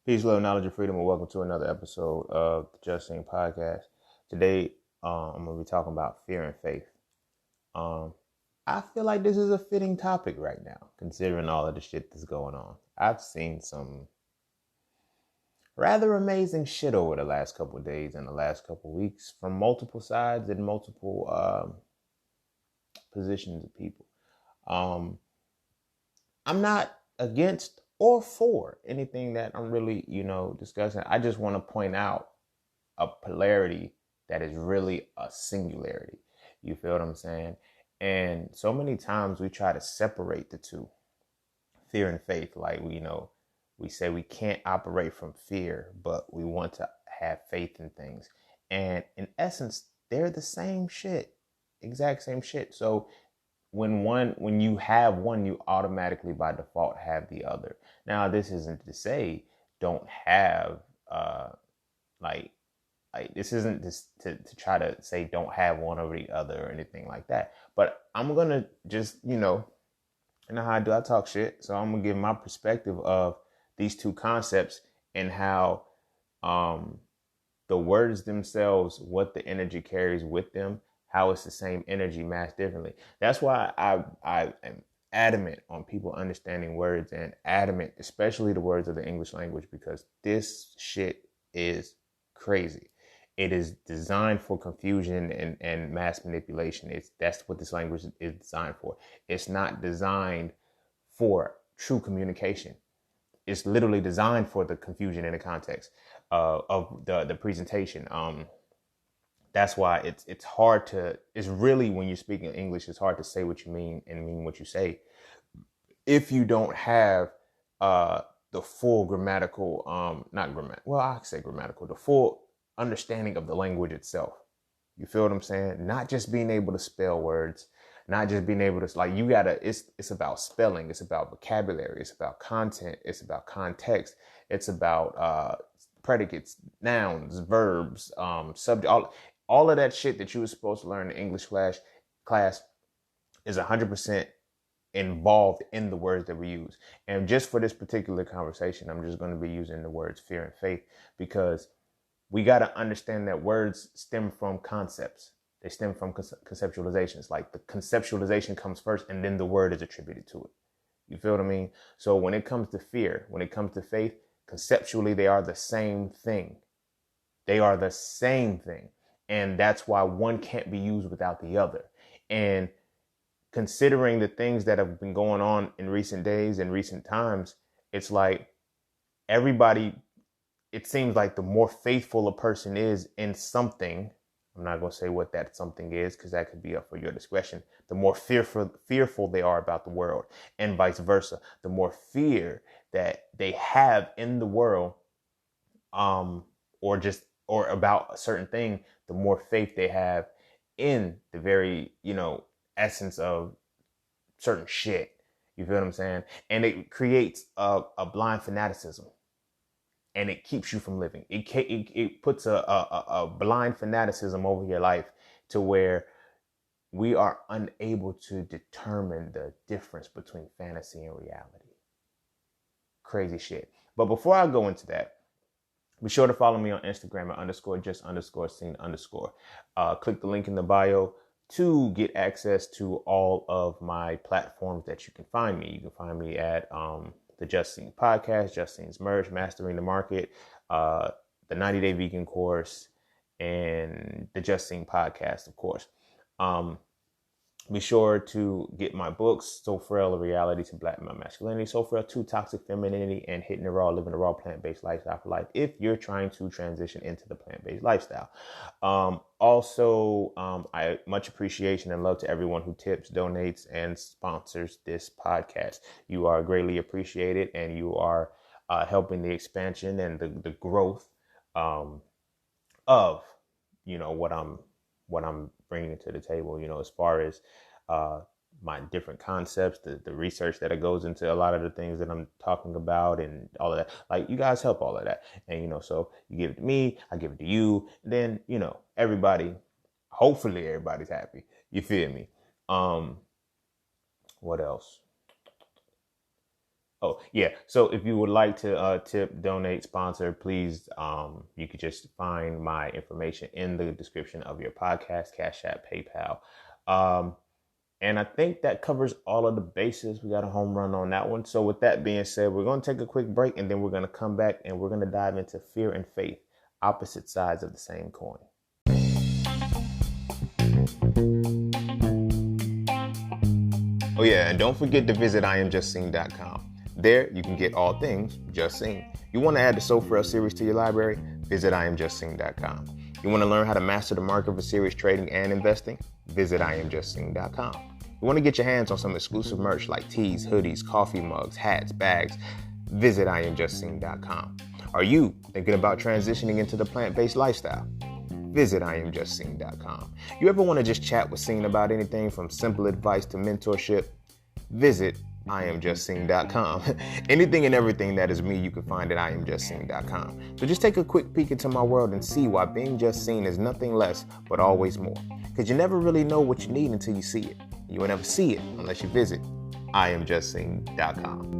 Peace, love, knowledge, and freedom, and welcome to another episode of the Just Sing Podcast. Today, I'm going to be talking about fear and faith. I feel like this is a fitting topic right now, considering all of the shit that's going on. I've seen some rather amazing shit over the last couple of days and the last couple of weeks from multiple sides and multiple positions of people. I'm not against or for anything that I'm really, discussing. I just want to point out a polarity that is really a singularity. You feel what I'm saying? And so many times we try to separate the two, fear and faith. Like, we say we can't operate from fear, but we want to have faith in things. And in essence, they're the same shit, exact same shit. So when you have one, you automatically by default have the other. Now, this isn't to say don't have this isn't to try to say don't have one over the other or anything like that. But I'm gonna just how I do. I talk shit, so I'm gonna give my perspective of these two concepts and how the words themselves, what the energy carries with them, how it's the same energy massed differently. That's why I am adamant on people understanding words, and adamant, especially the words of the English language, because this shit is crazy. It is designed for confusion and mass manipulation. That's what this language is designed for. It's not designed for true communication. It's literally designed for the confusion in the context of the presentation. That's why it's hard it's really, when you're speaking English, it's hard to say what you mean and mean what you say if you don't have the full grammatical, I say grammatical, the full understanding of the language itself. You feel what I'm saying? Not just being able to spell words, not just being able to, it's about spelling, it's about vocabulary, it's about content, it's about context, it's about predicates, nouns, verbs, subject, all of that shit that you were supposed to learn in English class is 100% involved in the words that we use. And just for this particular conversation, I'm just going to be using the words fear and faith, because we got to understand that words stem from concepts. They stem from conceptualizations. Like, the conceptualization comes first and then the word is attributed to it. You feel what I mean? So when it comes to fear, when it comes to faith, conceptually, they are the same thing. They are the same thing. And that's why one can't be used without the other. And considering the things that have been going on in recent days and recent times, it's like it seems like the more faithful a person is in something, I'm not going to say what that something is, because that could be up for your discretion, the more fearful they are about the world, and vice versa. The more fear that they have in the world, or about a certain thing, the more faith they have in the very, essence of certain shit. You feel what I'm saying? And it creates a blind fanaticism, and it keeps you from living. It puts a blind fanaticism over your life, to where we are unable to determine the difference between fantasy and reality. Crazy shit. But before I go into that, be sure to follow me on Instagram at _just_seen_. Click the link in the bio to get access to all of my platforms that you can find me. You can find me at the Just Seen Podcast, Just Seen's Merch, Mastering the Market, the 90-Day Vegan Course, and the Just Seen Podcast, of course. Be sure to get my books, So Frail, A Reality to Black Male Masculinity, So Frail, Too Toxic Femininity, and Hitting the Raw, Living a Raw Plant-Based Lifestyle for Life, if you're trying to transition into the plant-based lifestyle. I much appreciation and love to everyone who tips, donates, and sponsors this podcast. You are greatly appreciated, and you are helping the expansion and the growth of what I'm bringing to the table, as far as my different concepts, the research that it goes into a lot of the things that I'm talking about, and all of that. Like, you guys help all of that. And, so you give it to me, I give it to you. Then, hopefully everybody's happy. You feel me? What else? Oh, yeah. So if you would like to tip, donate, sponsor, please, you could just find my information in the description of your podcast, Cash App, PayPal. Um, and I think that covers all of the bases. We got a home run on that one. So with that being said, we're going to take a quick break and then we're going to come back and we're going to dive into fear and faith, opposite sides of the same coin. Oh yeah, and don't forget to visit IamJustSeen.com. There, you can get all things Just Seen. You want to add the Soul Frail series to your library? Visit IamJustSeen.com. You want to learn how to master the market for serious trading and investing? Visit IamJustSeen.com. You want to get your hands on some exclusive merch like tees, hoodies, coffee mugs, hats, bags? Visit IamJustSeen.com. Are you thinking about transitioning into the plant-based lifestyle? Visit IamJustSeen.com. You ever want to just chat with Seen about anything from simple advice to mentorship? Visit IamJustSeen.com. Anything and everything that is me, you can find at IamJustSeen.com. So just take a quick peek into my world and see why being just seen is nothing less but always more. Because you never really know what you need until you see it. You will never see it unless you visit IamJustSeen.com.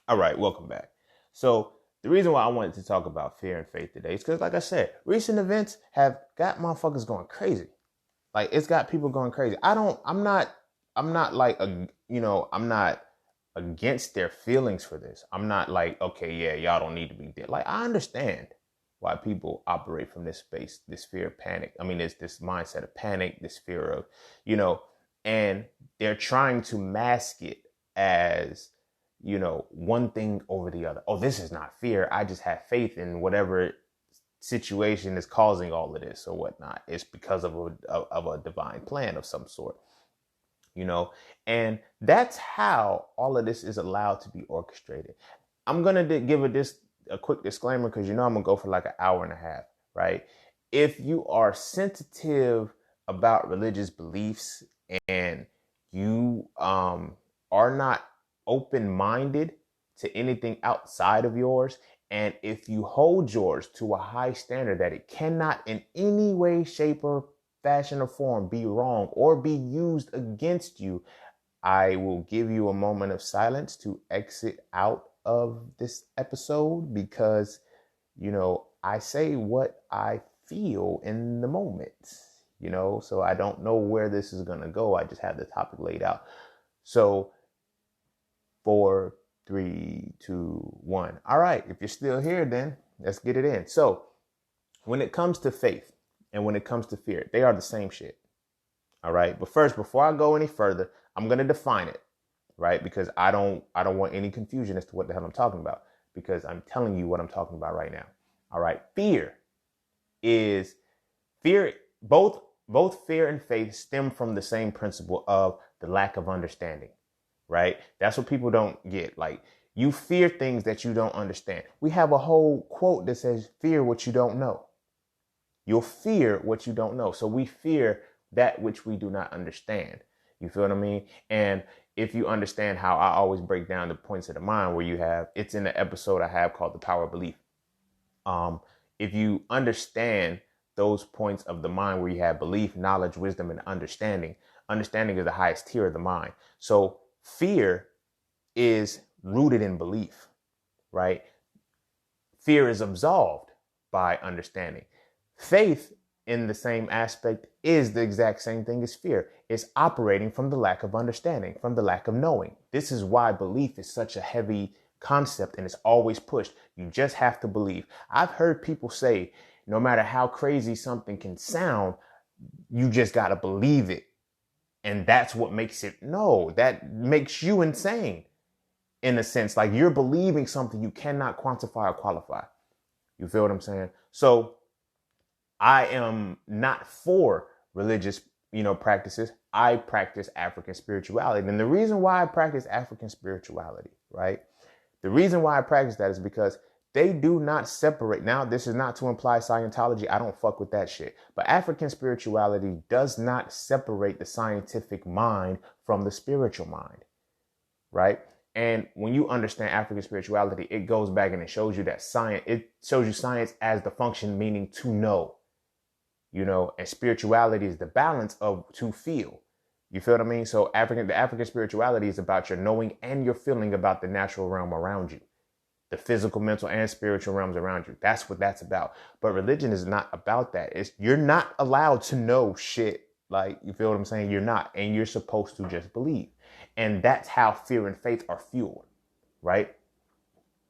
All right, welcome back. So the reason why I wanted to talk about fear and faith today is because, like I said, recent events have got motherfuckers going crazy. Like, it's got people going crazy. I'm not like, I'm not against their feelings for this. I'm not like, okay, yeah, y'all don't need to be dead. Like, I understand why people operate from this space, this fear of panic. I mean, it's this mindset of panic, this fear of, and they're trying to mask it as, one thing over the other. Oh, this is not fear. I just have faith in whatever situation is causing all of this or whatnot. It's because of a divine plan of some sort, and that's how all of this is allowed to be orchestrated. I'm going to give a quick disclaimer because I'm going to go for like an hour and a half, right? If you are sensitive about religious beliefs and you are not open-minded to anything outside of yours, and if you hold yours to a high standard that it cannot in any way, shape, or fashion or form be wrong or be used against you, I will give you a moment of silence to exit out of this episode because, I say what I feel in the moment, so I don't know where this is going to go. I just have the topic laid out. So 4, 3, 2, 1. All right. If you're still here, then let's get it in. So when it comes to faith and when it comes to fear, they are the same shit. All right. But first, before I go any further, I'm going to define it, right? Because I don't want any confusion as to what the hell I'm talking about, because I'm telling you what I'm talking about right now. All right. Fear. Both fear and faith stem from the same principle of the lack of understanding. Right? That's what people don't get. Like, you fear things that you don't understand. We have a whole quote that says, fear what you don't know. You'll fear what you don't know. So we fear that which we do not understand. You feel what I mean? And if you understand how I always break down the points of the mind where it's in the episode I have called The Power of Belief. If you understand those points of the mind where you have belief, knowledge, wisdom, and understanding is the highest tier of the mind. So fear is rooted in belief, right? Fear is absolved by understanding. Faith, in the same aspect, is the exact same thing as fear. It's operating from the lack of understanding, from the lack of knowing. This is why belief is such a heavy concept and it's always pushed. You just have to believe. I've heard people say, no matter how crazy something can sound, you just got to believe it. And that's what makes it. No, that makes you insane in a sense. Like, you're believing something you cannot quantify or qualify. You feel what I'm saying? So I am not for religious, practices. I practice African spirituality. And the reason why I practice African spirituality, right? The reason why I practice that is because they do not separate. Now, this is not to imply Scientology. I don't fuck with that shit. But African spirituality does not separate the scientific mind from the spiritual mind, right? And when you understand African spirituality, it goes back and it shows you that it shows you science as the function, meaning to know, and spirituality is the balance of to feel. You feel what I mean? So the African spirituality is about your knowing and your feeling about the natural realm around you, the physical, mental, and spiritual realms around you. That's what that's about. But religion is not about that. You're not allowed to know shit. Like, you feel what I'm saying? You're not, and you're supposed to just believe. And that's how fear and faith are fueled, right?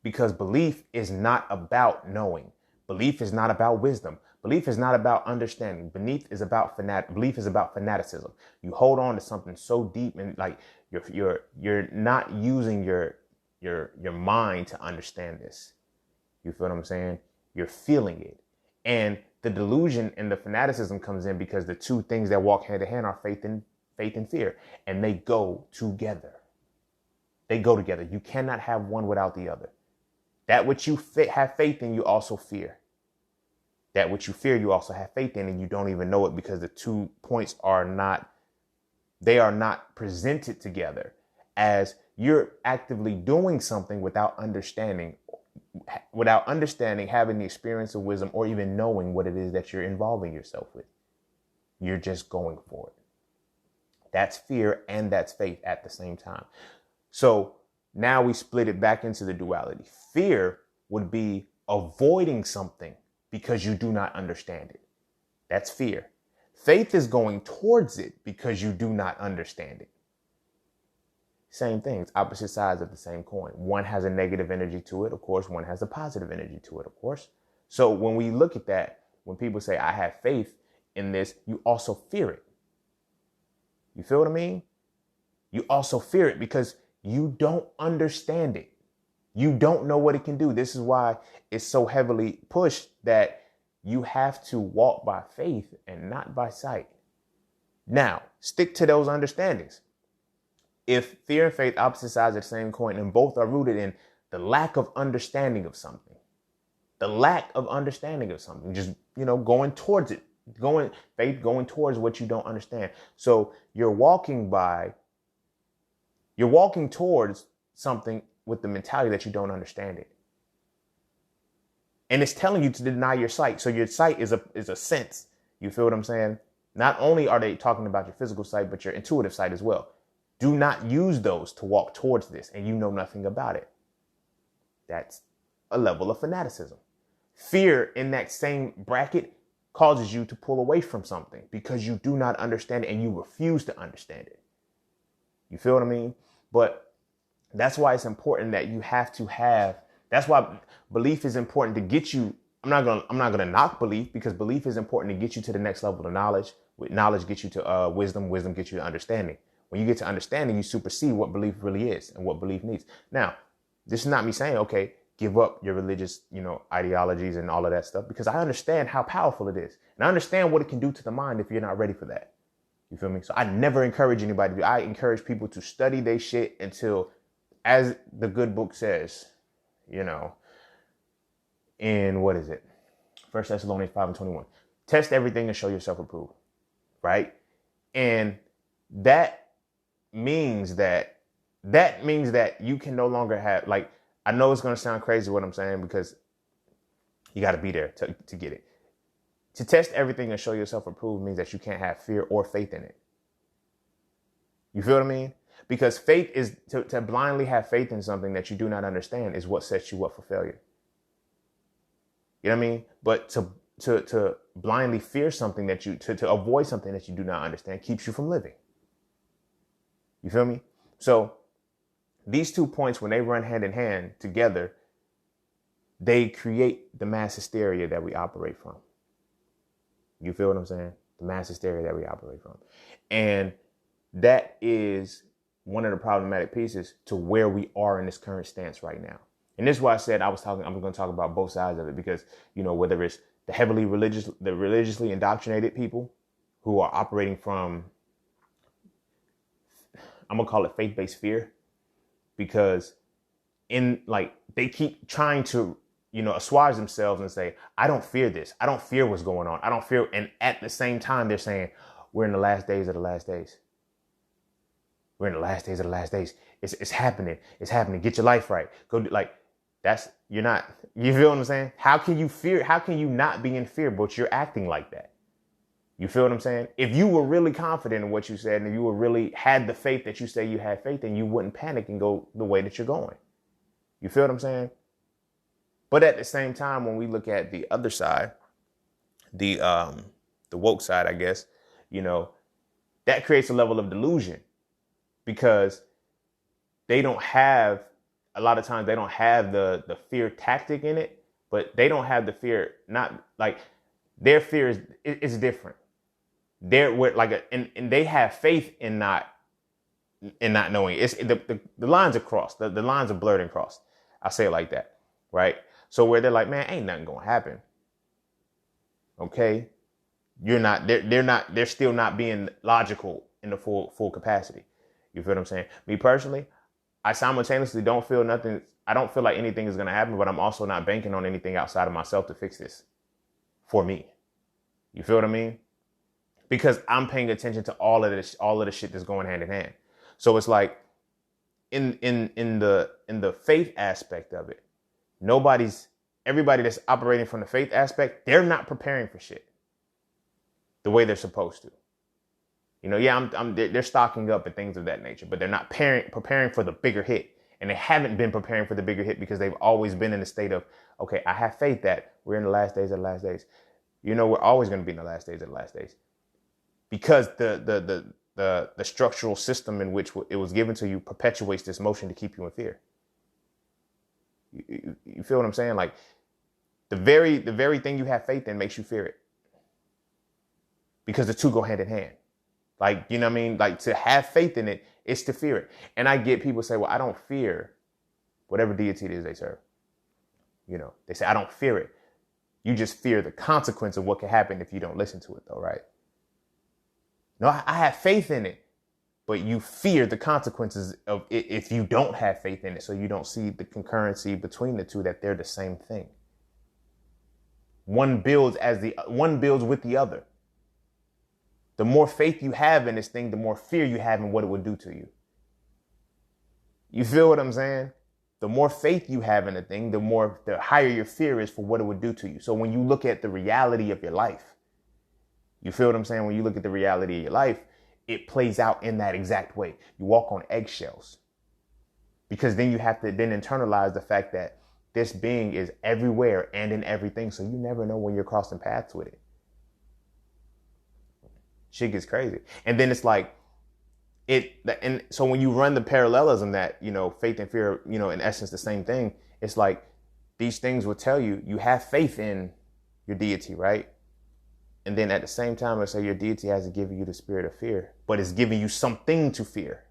Because belief is not about knowing. Belief is not about wisdom. Belief is not about understanding. Belief is about fanaticism. You hold on to something so deep, and like you're not using your mind to understand this. You feel what I'm saying? You're feeling it. And the delusion and the fanaticism comes in because the two things that walk hand in hand are faith and fear, and they go together. They go together. You cannot have one without the other. That which you have faith in, you also fear. That which you fear, you also have faith in, and you don't even know it because the 2 points are not presented together as you're actively doing something without understanding, having the experience of wisdom, or even knowing what it is that you're involving yourself with. You're just going for it. That's fear and that's faith at the same time. So now we split it back into the duality. Fear would be avoiding something because you do not understand it. That's fear. Faith is going towards it because you do not understand it. Same things, opposite sides of the same coin. One has a negative energy to it, of course. One has a positive energy to it, of course. So when we look at that, when people say, I have faith in this, you also fear it. You feel what I mean? You also fear it because you don't understand it. You don't know what it can do. This is why it's so heavily pushed that you have to walk by faith and not by sight. Now, stick to those understandings. If fear and faith, opposite sides of the same coin, and both are rooted in the lack of understanding of something, just, going towards it, going towards what you don't understand. So you're walking towards something with the mentality that you don't understand it. And it's telling you to deny your sight. So your sight is a sense. You feel what I'm saying? Not only are they talking about your physical sight, but your intuitive sight as well. Do not use those to walk towards this, and you know nothing about it. That's a level of fanaticism. Fear in that same bracket causes you to pull away from something because you do not understand it and you refuse to understand it. You feel what I mean? But that's why it's important that you have to have. That's why belief is important to get you. I'm not gonna knock belief, because belief is important to get you to the next level of knowledge. Knowledge gets you to wisdom. Wisdom gets you to understanding. When you get to understanding, you supersede what belief really is and what belief needs. Now, this is not me saying, okay, give up your religious, ideologies and all of that stuff, because I understand how powerful it is. And I understand what it can do to the mind if you're not ready for that. You feel me? So I never encourage anybody to do. I encourage people to study their shit until, as the good book says, in what is it? 1 Thessalonians 5:21. Test everything and show yourself approved. Right? And that means that you can no longer have, like, I know it's going to sound crazy what I'm saying, because you got to be there to get it. To test everything and show yourself approved means that you can't have fear or faith in it. You feel what I mean? Because faith is to blindly have faith in something that you do not understand is what sets you up for failure. You know what I mean? But to blindly fear something to avoid something that you do not understand keeps you from living. You feel me? So these 2 points, when they run hand in hand together, they create the mass hysteria that we operate from. You feel what I'm saying? The mass hysteria that we operate from. And that is one of the problematic pieces to where we are in this current stance right now. And this is why I said I'm going to talk about both sides of it, because, whether it's the religiously indoctrinated people who are operating from, I'm going to call it faith-based fear, because they keep trying to, assuage themselves and say, I don't fear this. I don't fear what's going on. I don't fear. And at the same time, they're saying, we're in the last days of the last days. We're in the last days of the last days. It's happening. It's happening. Get your life right. Go do, you're not, you feel what I'm saying? How can you fear? How can you not be in fear, but you're acting like that? You feel what I'm saying? If you were really confident in what you said and you were really had the faith that you say you had faith in, you wouldn't panic and go the way that you're going. You feel what I'm saying? But at the same time, when we look at the other side, the woke side, I guess, that creates a level of delusion because they don't have, a lot of times they don't have the fear tactic in it, but they don't have the fear, not like their fear is different. They're like and they have faith in not knowing. It's the lines are crossed. The lines are blurred and crossed. I'll say it like that. Right. So where they're like, man, ain't nothing gonna happen. Okay. They're still not being logical in the full capacity. You feel what I'm saying? Me personally, I simultaneously don't feel nothing. I don't feel like anything is going to happen, but I'm also not banking on anything outside of myself to fix this for me. You feel what I mean? Because I'm paying attention to all of the shit that's going hand in hand. So it's like in the faith aspect of it, everybody that's operating from the faith aspect, they're not preparing for shit the way they're supposed to. They're stocking up and things of that nature, but they're not preparing for the bigger hit. And they haven't been preparing for the bigger hit because they've always been in the state of, okay, I have faith that we're in the last days of the last days. We're always going to be in the last days of the last days. Because the structural system in which it was given to you perpetuates this motion to keep you in fear. You feel what I'm saying? Like the very thing you have faith in makes you fear it. Because the two go hand in hand. Like, you know what I mean? Like to have faith in it is to fear it. And I get people say, well, I don't fear whatever deity it is they serve. They say, I don't fear it. You just fear the consequence of what could happen if you don't listen to it though, right? No, I have faith in it, but you fear the consequences of it if you don't have faith in it. So you don't see the concurrency between the two, that they're the same thing. One builds with the other. The more faith you have in this thing, the more fear you have in what it would do to you. You feel what I'm saying? The more faith you have in a thing, the higher your fear is for what it would do to you. So when you look at the reality of your life, you feel what I'm saying? When you look at the reality of your life, it plays out in that exact way. You walk on eggshells because then you have to then internalize the fact that this being is everywhere and in everything. So you never know when you're crossing paths with it. Shit gets crazy. And then it's like and so when you run the parallelism that, faith and fear, in essence, the same thing, it's like these things will tell you, you have faith in your deity, right? And then at the same time, let's say your deity hasn't given you the spirit of fear, but it's giving you something to fear,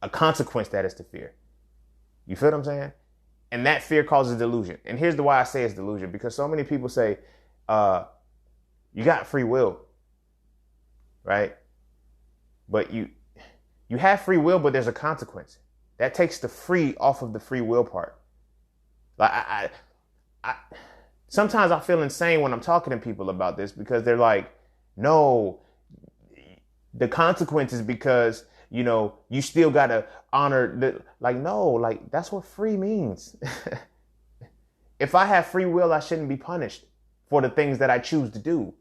a consequence that is to fear. You feel what I'm saying? And that fear causes delusion. And here's why I say it's delusion, because so many people say, you got free will, right? But you have free will, but there's a consequence. That takes the free off of the free will part. Like I sometimes I feel insane when I'm talking to people about this because they're like, no, the consequence is because, you still got to honor that's what free means. If I have free will, I shouldn't be punished for the things that I choose to do.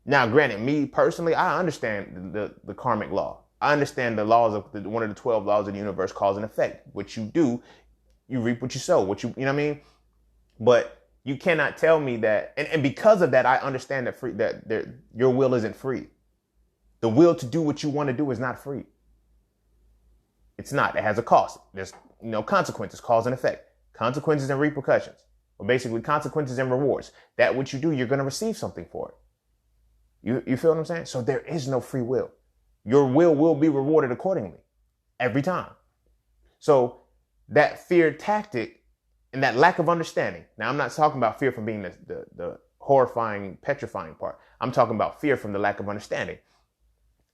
Now, granted, me personally, I understand the karmic law. I understand the laws of one of the 12 laws of the universe, cause and effect. What you do, you reap what you sow. You know what I mean? But you cannot tell me that. And because of that, I understand that your will isn't free. The will to do what you want to do is not free. It's not. It has a cost. There's consequences, cause and effect, consequences and repercussions, or basically consequences and rewards. That what you do, you're going to receive something for it. You feel what I'm saying? So there is no free will. Your will be rewarded accordingly every time. So that fear tactic and that lack of understanding. Now, I'm not talking about fear from being the horrifying, petrifying part. I'm talking about fear from the lack of understanding.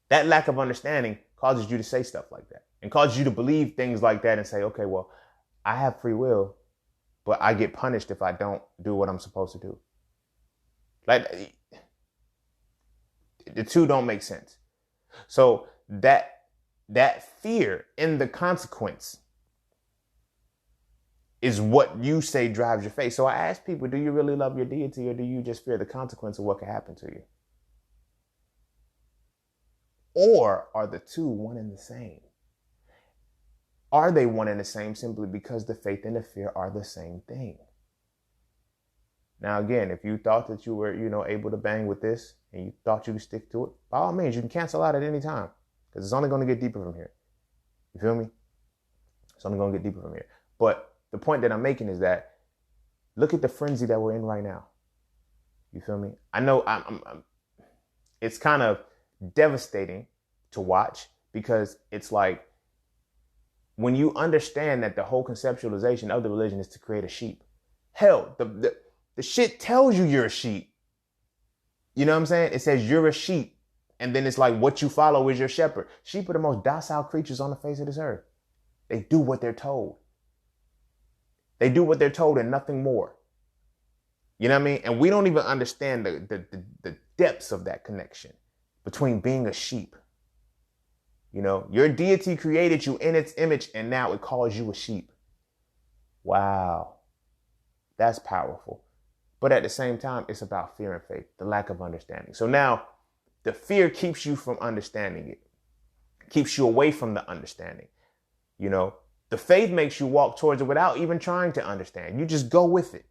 That lack of understanding causes you to say stuff like that and causes you to believe things like that and say, okay, well, I have free will, but I get punished if I don't do what I'm supposed to do. Like, the two don't make sense. So that fear in the consequence is what you say drives your faith. So I ask people, do you really love your deity, or do you just fear the consequence of what could happen to you? Or are the two one and the same? Are they one and the same simply because the faith and the fear are the same thing? Now, again, if you thought that you were, able to bang with this and you thought you could stick to it, by all means, you can cancel out at any time, because it's only going to get deeper from here. You feel me? It's only going to get deeper from here. But the point that I'm making is that look at the frenzy that we're in right now. You feel me? I know it's kind of devastating to watch, because it's like, when you understand that the whole conceptualization of the religion is to create a sheep. Hell, the shit tells you you're a sheep. You know what I'm saying? It says you're a sheep. And then it's like, what you follow is your shepherd. Sheep are the most docile creatures on the face of this earth. They do what they're told. They do what they're told and nothing more. You know what I mean? And we don't even understand the depths of that connection between being a sheep. Your deity created you in its image, and now it calls you a sheep. Wow. That's powerful. But at the same time, it's about fear and faith, the lack of understanding. So now the fear keeps you from understanding it, keeps you away from the understanding. The faith makes you walk towards it without even trying to understand. You just go with it.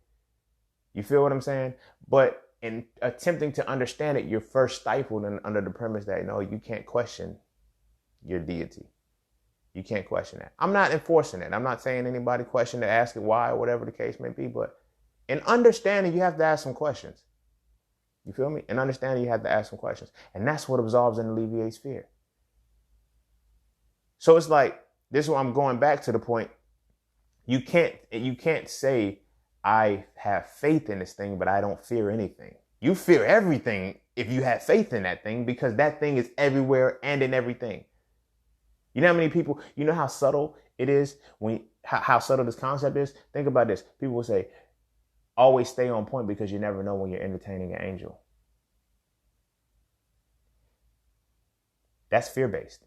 You feel what I'm saying? But in attempting to understand it, you're first stifled under the premise that, no, you can't question your deity. You can't question that. I'm not enforcing it. I'm not saying anybody question to ask it why or whatever the case may be. But in understanding, you have to ask some questions. You feel me? In understanding, you have to ask some questions. And that's what absolves and alleviates fear. So it's like, this is why I'm going back to the point. You can't say, I have faith in this thing, but I don't fear anything. You fear everything if you have faith in that thing, because that thing is everywhere and in everything. You know how many people, you know how subtle it is, how subtle this concept is? Think about this. People will say, always stay on point because you never know when you're entertaining an angel. That's fear-based.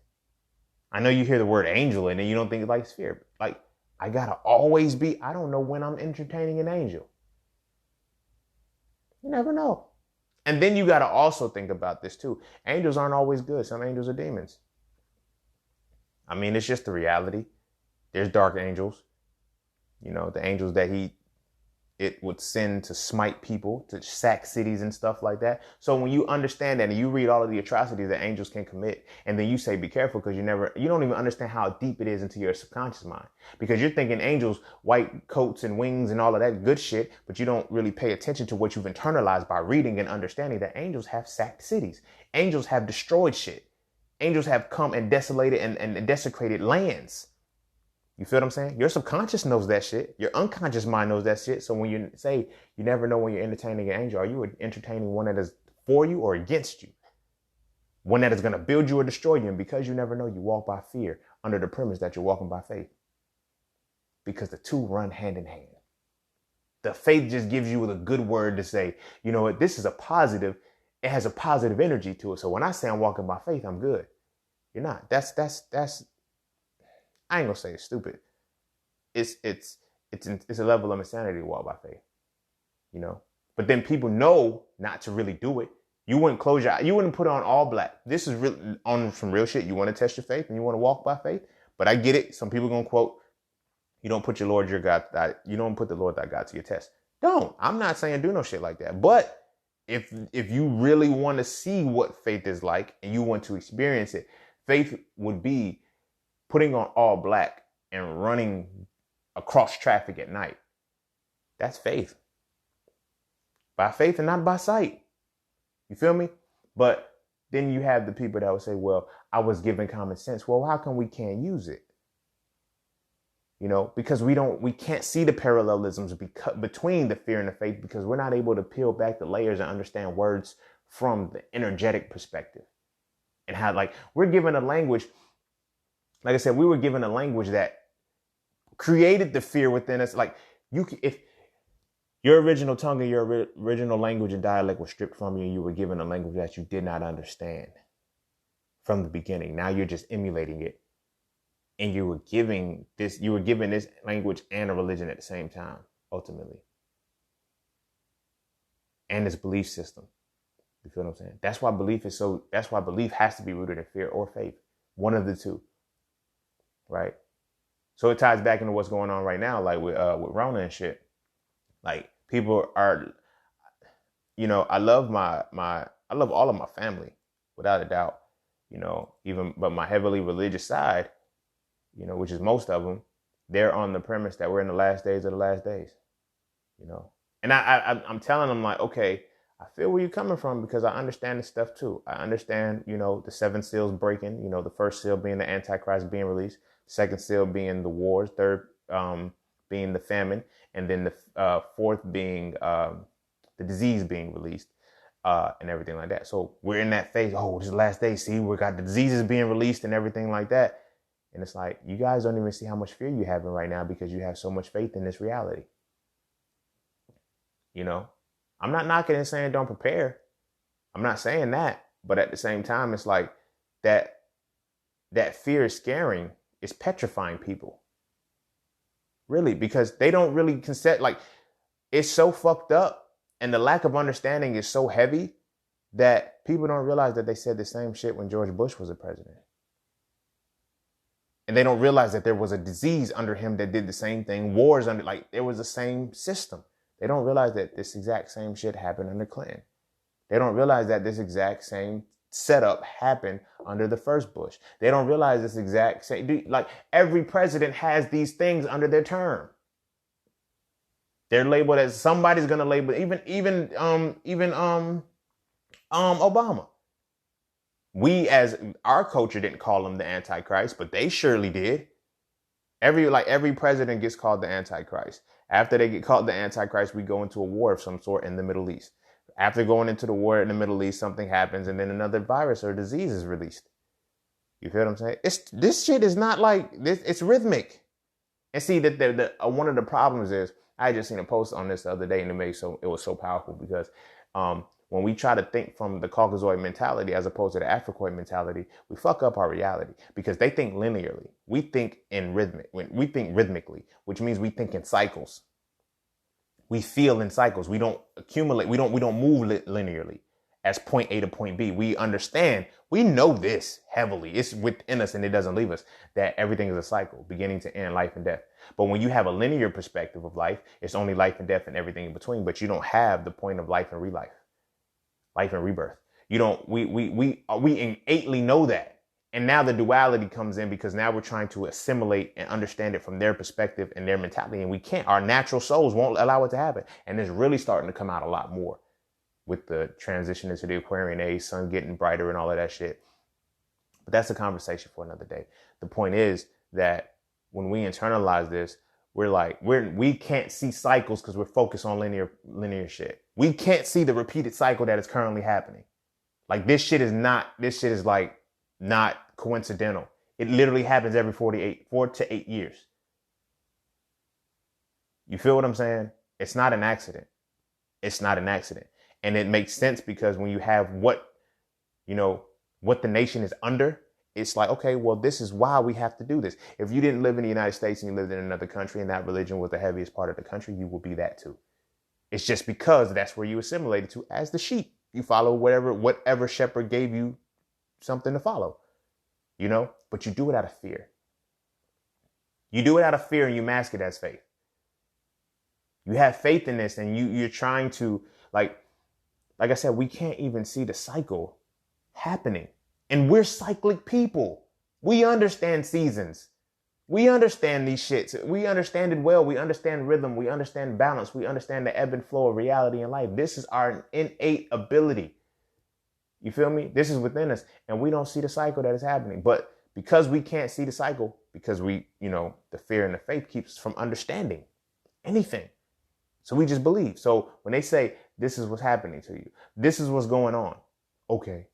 I know you hear the word angel and then you don't think it's fear. Like, I gotta always be, I don't know when I'm entertaining an angel. You never know. And then you gotta also think about this too. Angels aren't always good. Some angels are demons. I mean, it's just the reality. There's dark angels. The angels that it would send to smite people, to sack cities and stuff like that. So when you understand that and you read all of the atrocities that angels can commit, and then you say, be careful, because you don't even understand how deep it is into your subconscious mind, because you're thinking angels, white coats and wings and all of that good shit, but you don't really pay attention to what you've internalized by reading and understanding that angels have sacked cities. Angels have destroyed shit. Angels have come and desolated and desecrated lands. You feel what I'm saying? Your subconscious knows that shit. Your unconscious mind knows that shit. So when you say you never know when you're entertaining an angel, are you entertaining one that is for you or against you? One that is going to build you or destroy you. And because you never know, you walk by fear under the premise that you're walking by faith. Because the two run hand in hand. The faith just gives you the good word to say, you know what, this is a positive. It has a positive energy to it. So when I say I'm walking by faith, I'm good. You're not. That's I ain't gonna say it's stupid. It's a level of insanity to walk by faith, But then people know not to really do it. You wouldn't close your eye. You wouldn't put on all black. This is real, on some real shit. You want to test your faith and you want to walk by faith. But I get it. Some people gonna quote, you don't put your Lord your God. You don't put the Lord thy God to your test. Don't. I'm not saying do no shit like that. But if you really want to see what faith is like and you want to experience it, faith would be putting on all black and running across traffic at night. That's faith. By faith and not by sight. You feel me? But then you have the people that would say, well, I was given common sense. Well, how come we can't use it? Because we can't see the parallelisms between the fear and the faith, because we're not able to peel back the layers and understand words from the energetic perspective. And how, we're given a language. Like I said, we were given a language that created the fear within us. If your original tongue and your original language and dialect was stripped from you, and you were given a language that you did not understand from the beginning. Now you're just emulating it. And you were given this language and a religion at the same time, ultimately. And this belief system. You feel what I'm saying? That's why belief has to be rooted in fear or faith. One of the two. Right? So it ties back into what's going on right now, like with Rona and shit. Like people are, I love I love all of my family, without a doubt. But my heavily religious side, which is most of them, they're on the premise that we're in the last days of the last days. And I'm telling them, like, okay, I feel where you're coming from, because I understand this stuff too. I understand, the 7 seals breaking, the first seal being the Antichrist being released, second seal being the wars, third being the famine, and then the fourth being the disease being released, and everything like that. So we're in that phase. Oh, this is the last day. See, we got the diseases being released and everything like that. And it's like, you guys don't even see how much fear you're having right now, because you have so much faith in this reality. I'm not knocking and saying don't prepare. I'm not saying that. But at the same time, it's like that fear is scaring, is petrifying people. Really, because they don't really like, it's so fucked up, and the lack of understanding is so heavy that people don't realize that they said the same shit when George Bush was a president. And they don't realize that there was a disease under him that did the same thing. Wars under, like, there was the same system. They don't realize that this exact same shit happened under Clinton. They don't realize that this exact same setup happened under the first Bush. They don't realize this exact same, like, every president has these things under their term. They're labeled as, somebody's gonna label, even Obama. We, as our culture, didn't call him the Antichrist, but they surely did. Every president gets called the Antichrist. After they get called the Antichrist, we go into a war of some sort in the Middle East. After going into the war in the Middle East, something happens, and then another virus or disease is released. You feel what I'm saying? This shit is not like this. It's rhythmic. And see, that one of the problems is, I just seen a post on this the other day, and it was so powerful, because when we try to think from the Caucasoid mentality as opposed to the Africoid mentality, we fuck up our reality, because they think linearly. We think we think rhythmically, which means we think in cycles. We feel in cycles. We don't accumulate. We don't move linearly as point A to point B. We understand. We know this heavily. It's within us, and it doesn't leave us, that everything is a cycle, beginning to end, life and death. But when you have a linear perspective of life, it's only life and death and everything in between. But you don't have the point of life and relife. Life and rebirth. We innately know that. And now the duality comes in, because now we're trying to assimilate and understand it from their perspective and their mentality. And we can't. Our natural souls won't allow it to happen. And it's really starting to come out a lot more with the transition into the Aquarian age, sun getting brighter and all of that shit. But that's a conversation for another day. The point is that when we internalize this, we can't see cycles, because we're focused on linear shit. We can't see the repeated cycle that is currently happening. Like, this shit is like not coincidental. It literally happens every 4 to 8 years. You feel what I'm saying? It's not an accident. It's not an accident. And it makes sense, because when you have what the nation is under, it's like, okay, well, this is why we have to do this. If you didn't live in the United States and you lived in another country and that religion was the heaviest part of the country, you will be that too. It's just because that's where you assimilated to as the sheep. You follow whatever shepherd gave you something to follow, but you do it out of fear. You do it out of fear, and you mask it as faith. You have faith in this, and you're trying to, like I said, we can't even see the cycle happening. And we're cyclic people. We understand seasons. We understand these shits. We understand it well. We understand rhythm. We understand balance. We understand the ebb and flow of reality in life. This is our innate ability. You feel me? This is within us, and we don't see the cycle that is happening. But because we can't see the cycle, because the fear and the faith keeps us from understanding anything. So we just believe. So when they say, this is what's happening to you, this is what's going on. Okay.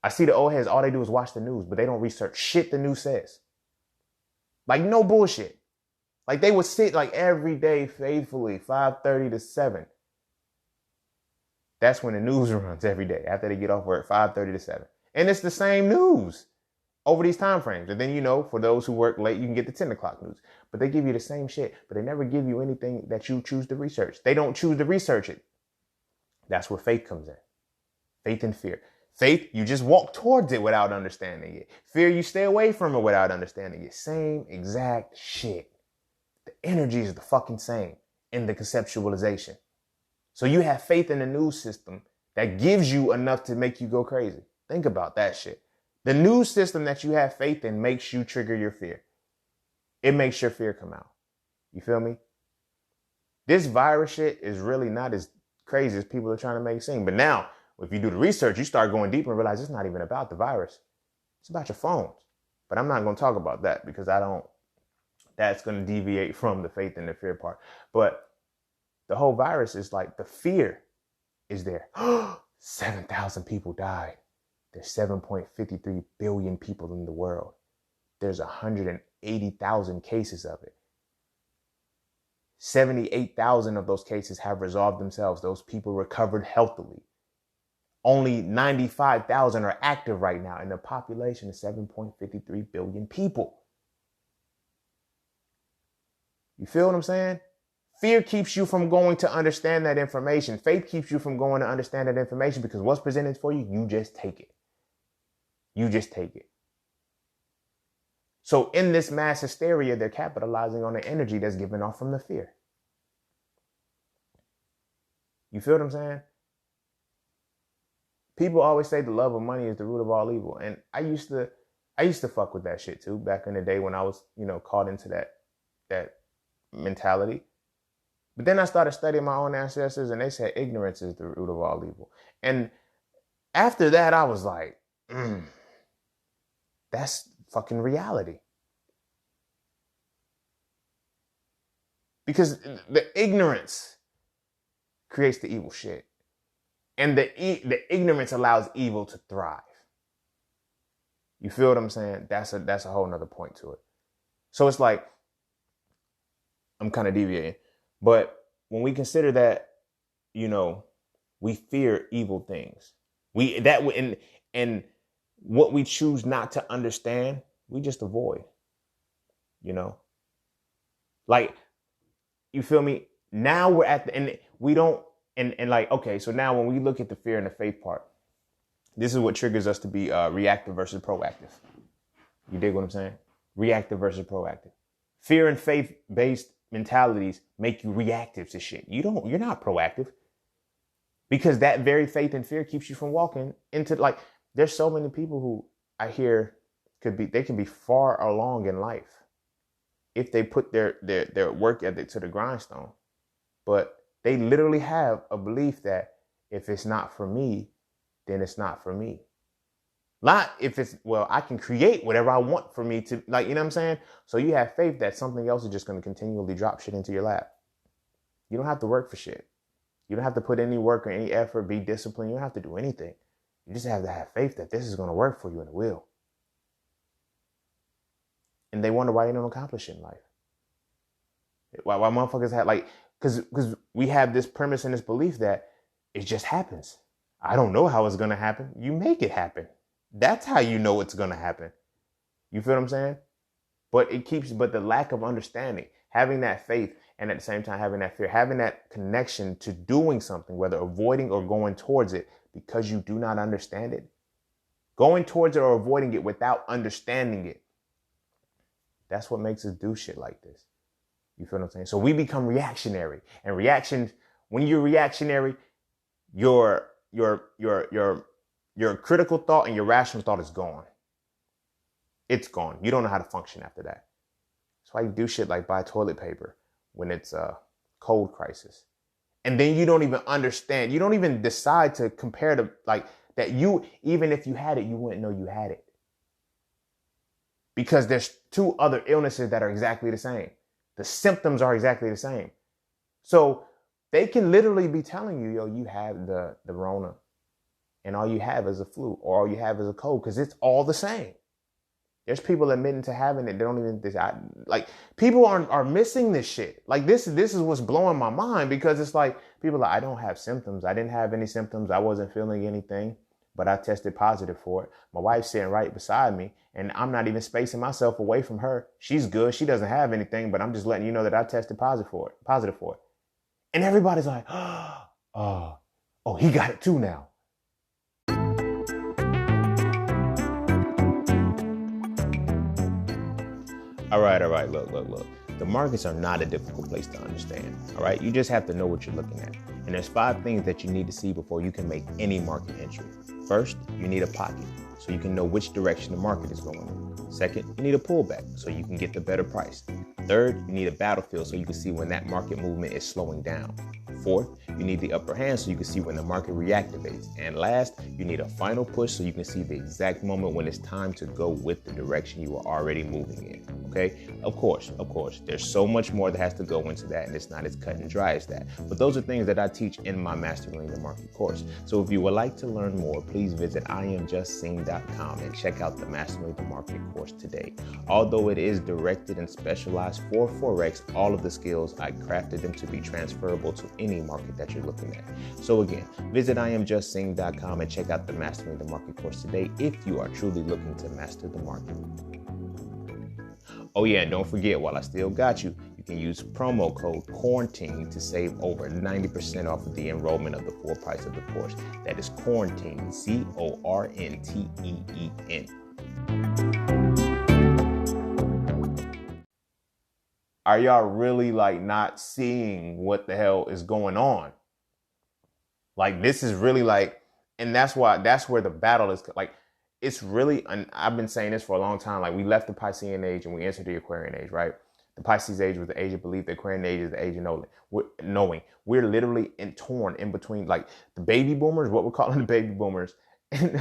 I see the old heads, all they do is watch the news, but they don't research shit the news says. Like, no bullshit. Like, they would sit like every day faithfully, 5:30 to 7. That's when the news runs every day, after they get off work, 5:30 to 7. And it's the same news over these time frames. And then, you know, for those who work late, you can get the 10 o'clock news. But they give you the same shit, but they never give you anything that you choose to research. They don't choose to research it. That's where faith comes in. Faith and fear. Faith, you just walk towards it without understanding it. Fear, you stay away from it without understanding it. Same exact shit. The energy is the fucking same in the conceptualization. So you have faith in the news system that gives you enough to make you go crazy. Think about that shit. The news system that you have faith in makes you trigger your fear. It makes your fear come out. You feel me? This virus shit is really not as crazy as people are trying to make it seem. But now, if you do the research, you start going deeper and realize it's not even about the virus. It's about your phones. But I'm not going to talk about that because that's going to deviate from the faith and the fear part. But the whole virus is like the fear is there. 7,000 people died. There's 7.53 billion people in the world. There's 180,000 cases of it. 78,000 of those cases have resolved themselves. Those people recovered healthily. Only 95,000 are active right now, and the population is 7.53 billion people. You feel what I'm saying? Fear keeps you from going to understand that information. Faith keeps you from going to understand that information because what's presented for you, you just take it. You just take it. So in this mass hysteria, they're capitalizing on the energy that's given off from the fear. You feel what I'm saying? People always say the love of money is the root of all evil. And I used to fuck with that shit too back in the day when I was, you know, caught into that mentality. But then I started studying my own ancestors and they said ignorance is the root of all evil. And after that, I was like, that's fucking reality. Because the ignorance creates the evil shit. And the ignorance allows evil to thrive. You feel what I'm saying? That's a whole nother point to it. So it's like, I'm kind of deviating. But when we consider that, you know, we fear evil things. And what we choose not to understand, we just avoid. You know? Like, you feel me? Now we're at the, and we don't, and like, okay, so now when we look at the fear and the faith part, this is what triggers us to be reactive versus proactive. You dig what I'm saying? Reactive versus proactive. Fear and faith-based mentalities make you reactive to shit. You're not proactive. Because that very faith and fear keeps you from walking into, like, there's so many people who I hear they can be far along in life if they put their work ethic to the grindstone. But they literally have a belief that if it's not for me, then it's not for me. Not if it's, well, I can create whatever I want for me to, like, you know what I'm saying? So you have faith that something else is just going to continually drop shit into your lap. You don't have to work for shit. You don't have to put any work or any effort, be disciplined. You don't have to do anything. You just have to have faith that this is going to work for you and it will. And they wonder why they don't accomplish it in life. Why motherfuckers have, like, because we have this premise and this belief that it just happens. I don't know how it's going to happen. You make it happen. That's how you know it's going to happen. You feel what I'm saying? But the lack of understanding, having that faith and at the same time having that fear, having that connection to doing something, whether avoiding or going towards it because you do not understand it, going towards it or avoiding it without understanding it. That's what makes us do shit like this. You feel what I'm saying? So we become reactionary, and reactions, when you're reactionary, your critical thought and your rational thought is gone. It's gone. You don't know how to function after that. That's why you do shit like buy toilet paper when it's a cold crisis. And then you don't even understand. You don't even decide to compare to, like, that you, even if you had it, you wouldn't know you had it. Because there's two other illnesses that are exactly the same. The symptoms are exactly the same. So they can literally be telling you, yo, you have the Rona and all you have is a flu or all you have is a cold, because it's all the same. There's people admitting to having it. They don't even, like, people are missing this shit. Like, this is what's blowing my mind, because it's like, people are like, I don't have symptoms. I didn't have any symptoms. I wasn't feeling anything, but I tested positive for it. My wife's sitting right beside me and I'm not even spacing myself away from her. She's good. She doesn't have anything, but I'm just letting you know that I tested positive for it. And everybody's like, oh, he got it too now. All right. Look. The markets are not a difficult place to understand. All right. You just have to know what you're looking at. And there's 5 things that you need to see before you can make any market entry. First, you need a pocket so you can know which direction the market is going in. Second, you need a pullback so you can get the better price. Third, you need a battlefield so you can see when that market movement is slowing down. Fourth, you need the upper hand so you can see when the market reactivates. And last, you need a final push so you can see the exact moment when it's time to go with the direction you are already moving in. Okay? Of course, there's so much more that has to go into that, and it's not as cut and dry as that. But those are things that I teach in my Mastering the Market course. So if you would like to learn more, please visit IamJustSing.com and check out the Mastering the Market course today. Although it is directed and specialized for Forex, all of the skills, I crafted them to be transferable to any market that you're looking at. So again, visit IamJustSing.com and check out the Mastering the Market course today if you are truly looking to master the market. Oh yeah, and don't forget, while I still got you, you can use promo code QUARANTINE to save over 90% off of the enrollment of the full price of the course. That is QUARANTINE, QUARANTEEN. Are y'all really like not seeing what the hell is going on? Like, this is really like, and that's where the battle is. Like, it's really, and I've been saying this for a long time, like we left the Piscean age and we entered the Aquarian age, right? The Pisces age was the age of belief. The Aquarian age is the age of knowing. We're literally torn in between, like the baby boomers, what we're calling the baby boomers. And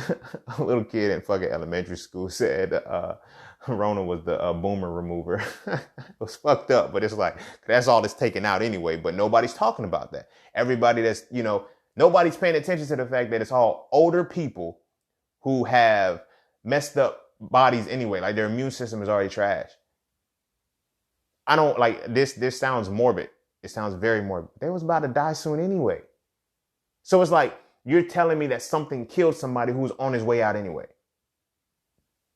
a little kid in fucking elementary school said Rona was the boomer remover. It was fucked up, but it's like, that's all that's taken out anyway. But nobody's talking about that. Everybody that's, nobody's paying attention to the fact that it's all older people who have messed up bodies anyway. Like, their immune system is already trash. I don't like this. This sounds morbid. It sounds very morbid. They was about to die soon anyway. So it's like, you're telling me that something killed somebody who was on his way out anyway.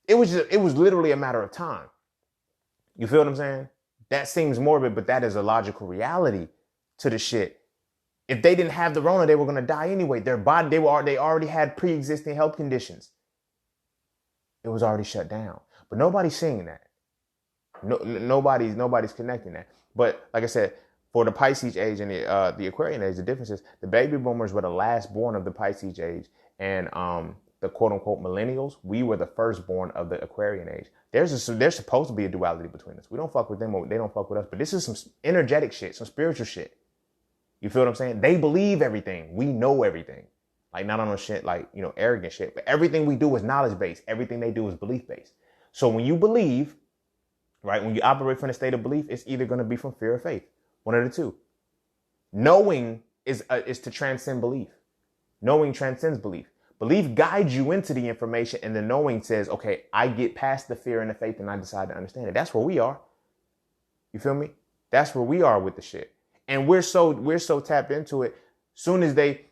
It was literally a matter of time. You feel what I'm saying? That seems morbid, but that is a logical reality to the shit. If they didn't have the Rona, they were going to die anyway. Their body, they already had pre-existing health conditions. It was already shut down. But nobody's seeing that. Nobody's connecting that. But like I said, for the Pisces age and the Aquarian age, the difference is the baby boomers were the last born of the Pisces age, and the quote unquote millennials, we were the firstborn of the Aquarian age. There's supposed to be a duality between us. We don't fuck with them, or they don't fuck with us. But this is some energetic shit, some spiritual shit. You feel what I'm saying? They believe everything. We know everything. Like, not on no shit like, arrogant shit. But everything we do is knowledge-based. Everything they do is belief-based. So when you believe, right, when you operate from a state of belief, it's either going to be from fear or faith. One of the two. Knowing is to transcend belief. Knowing transcends belief. Belief guides you into the information, and the knowing says, okay, I get past the fear and the faith and I decide to understand it. That's where we are. You feel me? That's where we are with the shit. And we're so tapped into it. Soon as they,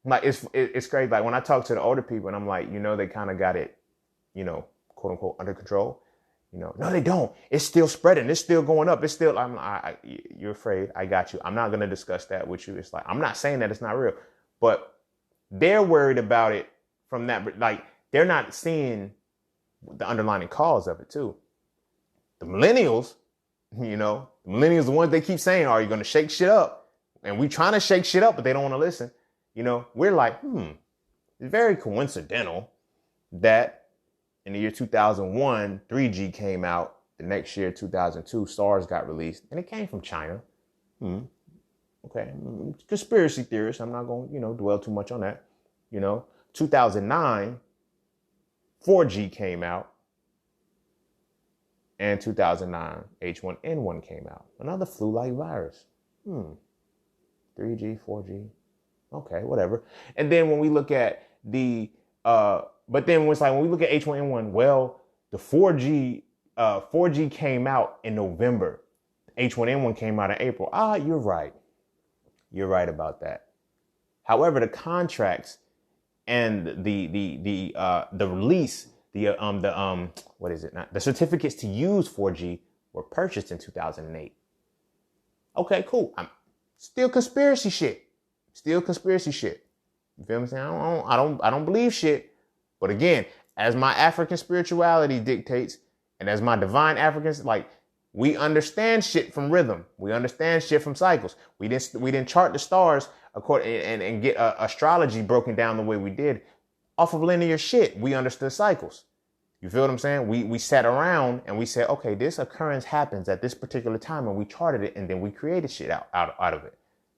like, it's crazy. Like, when I talk to the older people and I'm like, they kind of got it, quote unquote, under control. No, they don't. It's still spreading. It's still going up. It's still, you're afraid. I got you. I'm not going to discuss that with you. It's like, I'm not saying that it's not real, but they're worried about it from that. Like, they're not seeing the underlying cause of it too. The millennials, the millennials, the ones they keep saying, are you going to shake shit up? And we trying to shake shit up, but they don't want to listen. We're like, it's very coincidental that in the year 2001, 3G came out. The next year, 2002, SARS got released, and it came from China. Okay. Conspiracy theorists. I'm not going to, dwell too much on that. 2009, 4G came out. And 2009, H1N1 came out. Another flu-like virus. 3G, 4G. Okay, whatever. And then when we look at when we look at H1N1, well, the 4G came out in November. H1N1 came out in April. You're right. You're right about that. However, the contracts and the release what is it? The certificates to use 4G were purchased in 2008. Okay, cool. I'm still conspiracy shit. Still conspiracy shit. You feel me? I don't believe shit. But again, as my African spirituality dictates, and as my divine Africans, like, we understand shit from rhythm. We understand shit from cycles. We didn't chart the stars according and get astrology broken down the way we did off of linear shit. We understood cycles. You feel what I'm saying? We sat around and we said, okay, this occurrence happens at this particular time, and we charted it, and then we created shit out of it.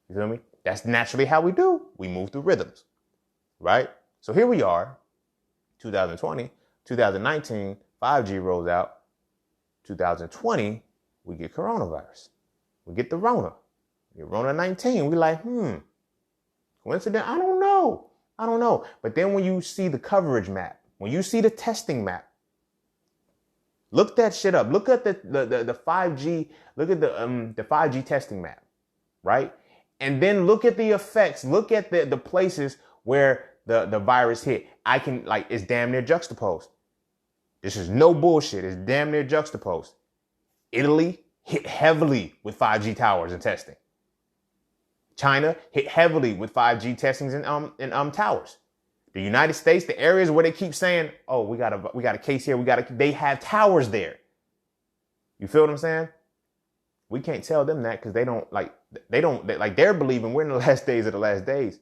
You feel me? That's naturally how we do. We move through rhythms, right? So here we are, 2020, 2019, 5G rolls out. 2020, we get coronavirus. We get the Rona. We get Rona 19. We like, coincidence? I don't know. But then when you see the coverage map, when you see the testing map, look that shit up. Look at the 5G. Look at the 5G testing map, right? And then look at the effects. Look at the places where the virus hit. It's damn near juxtaposed. This is no bullshit. It's damn near juxtaposed. Italy hit heavily with 5G towers and testing. China hit heavily with 5G testings and towers. The United States, the areas where they keep saying, "Oh, we got a case here. They have towers there." You feel what I'm saying? We can't tell them that because they're believing we're in the last days of the last days.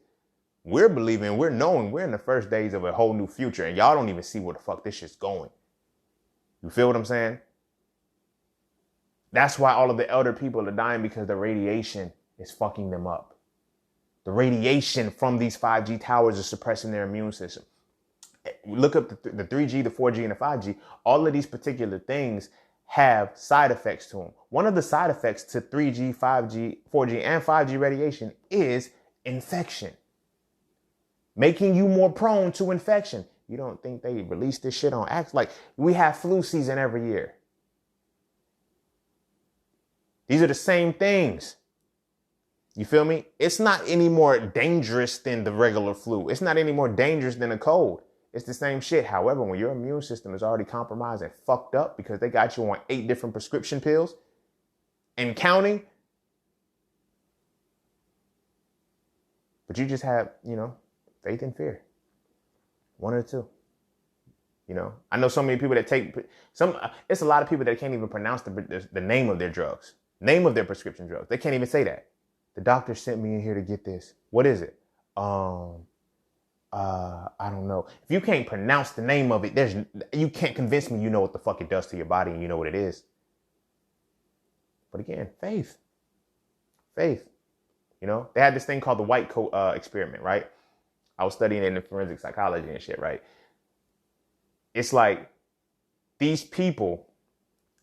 We're knowing we're in the first days of a whole new future, and y'all don't even see where the fuck this shit's going. You feel what I'm saying? That's why all of the elder people are dying, because the radiation is fucking them up. The radiation from these 5G towers is suppressing their immune system. Look up the 3G, the 4G, and the 5G. All of these particular things have side effects to them. One of the side effects to 3G, 5G, 4G, and 5G radiation is infection, making you more prone to infection. You don't think they release this shit on acts? Like, we have flu season every year. These are the same things. You feel me? It's not any more dangerous than the regular flu. It's not any more dangerous than a cold. It's the same shit. However, when your immune system is already compromised and fucked up because they got you on 8 different prescription pills and counting, but you just have, faith and fear. One or two. I know so many people that take it's a lot of people that can't even pronounce the name of their drugs, name of their prescription drugs. They can't even say that. The doctor sent me in here to get this. What is it? I don't know. If you can't pronounce the name of it, you can't convince me you know what the fuck it does to your body and you know what it is. But again, faith. They had this thing called the white coat experiment, right? I was studying it in forensic psychology and shit, right? It's like these people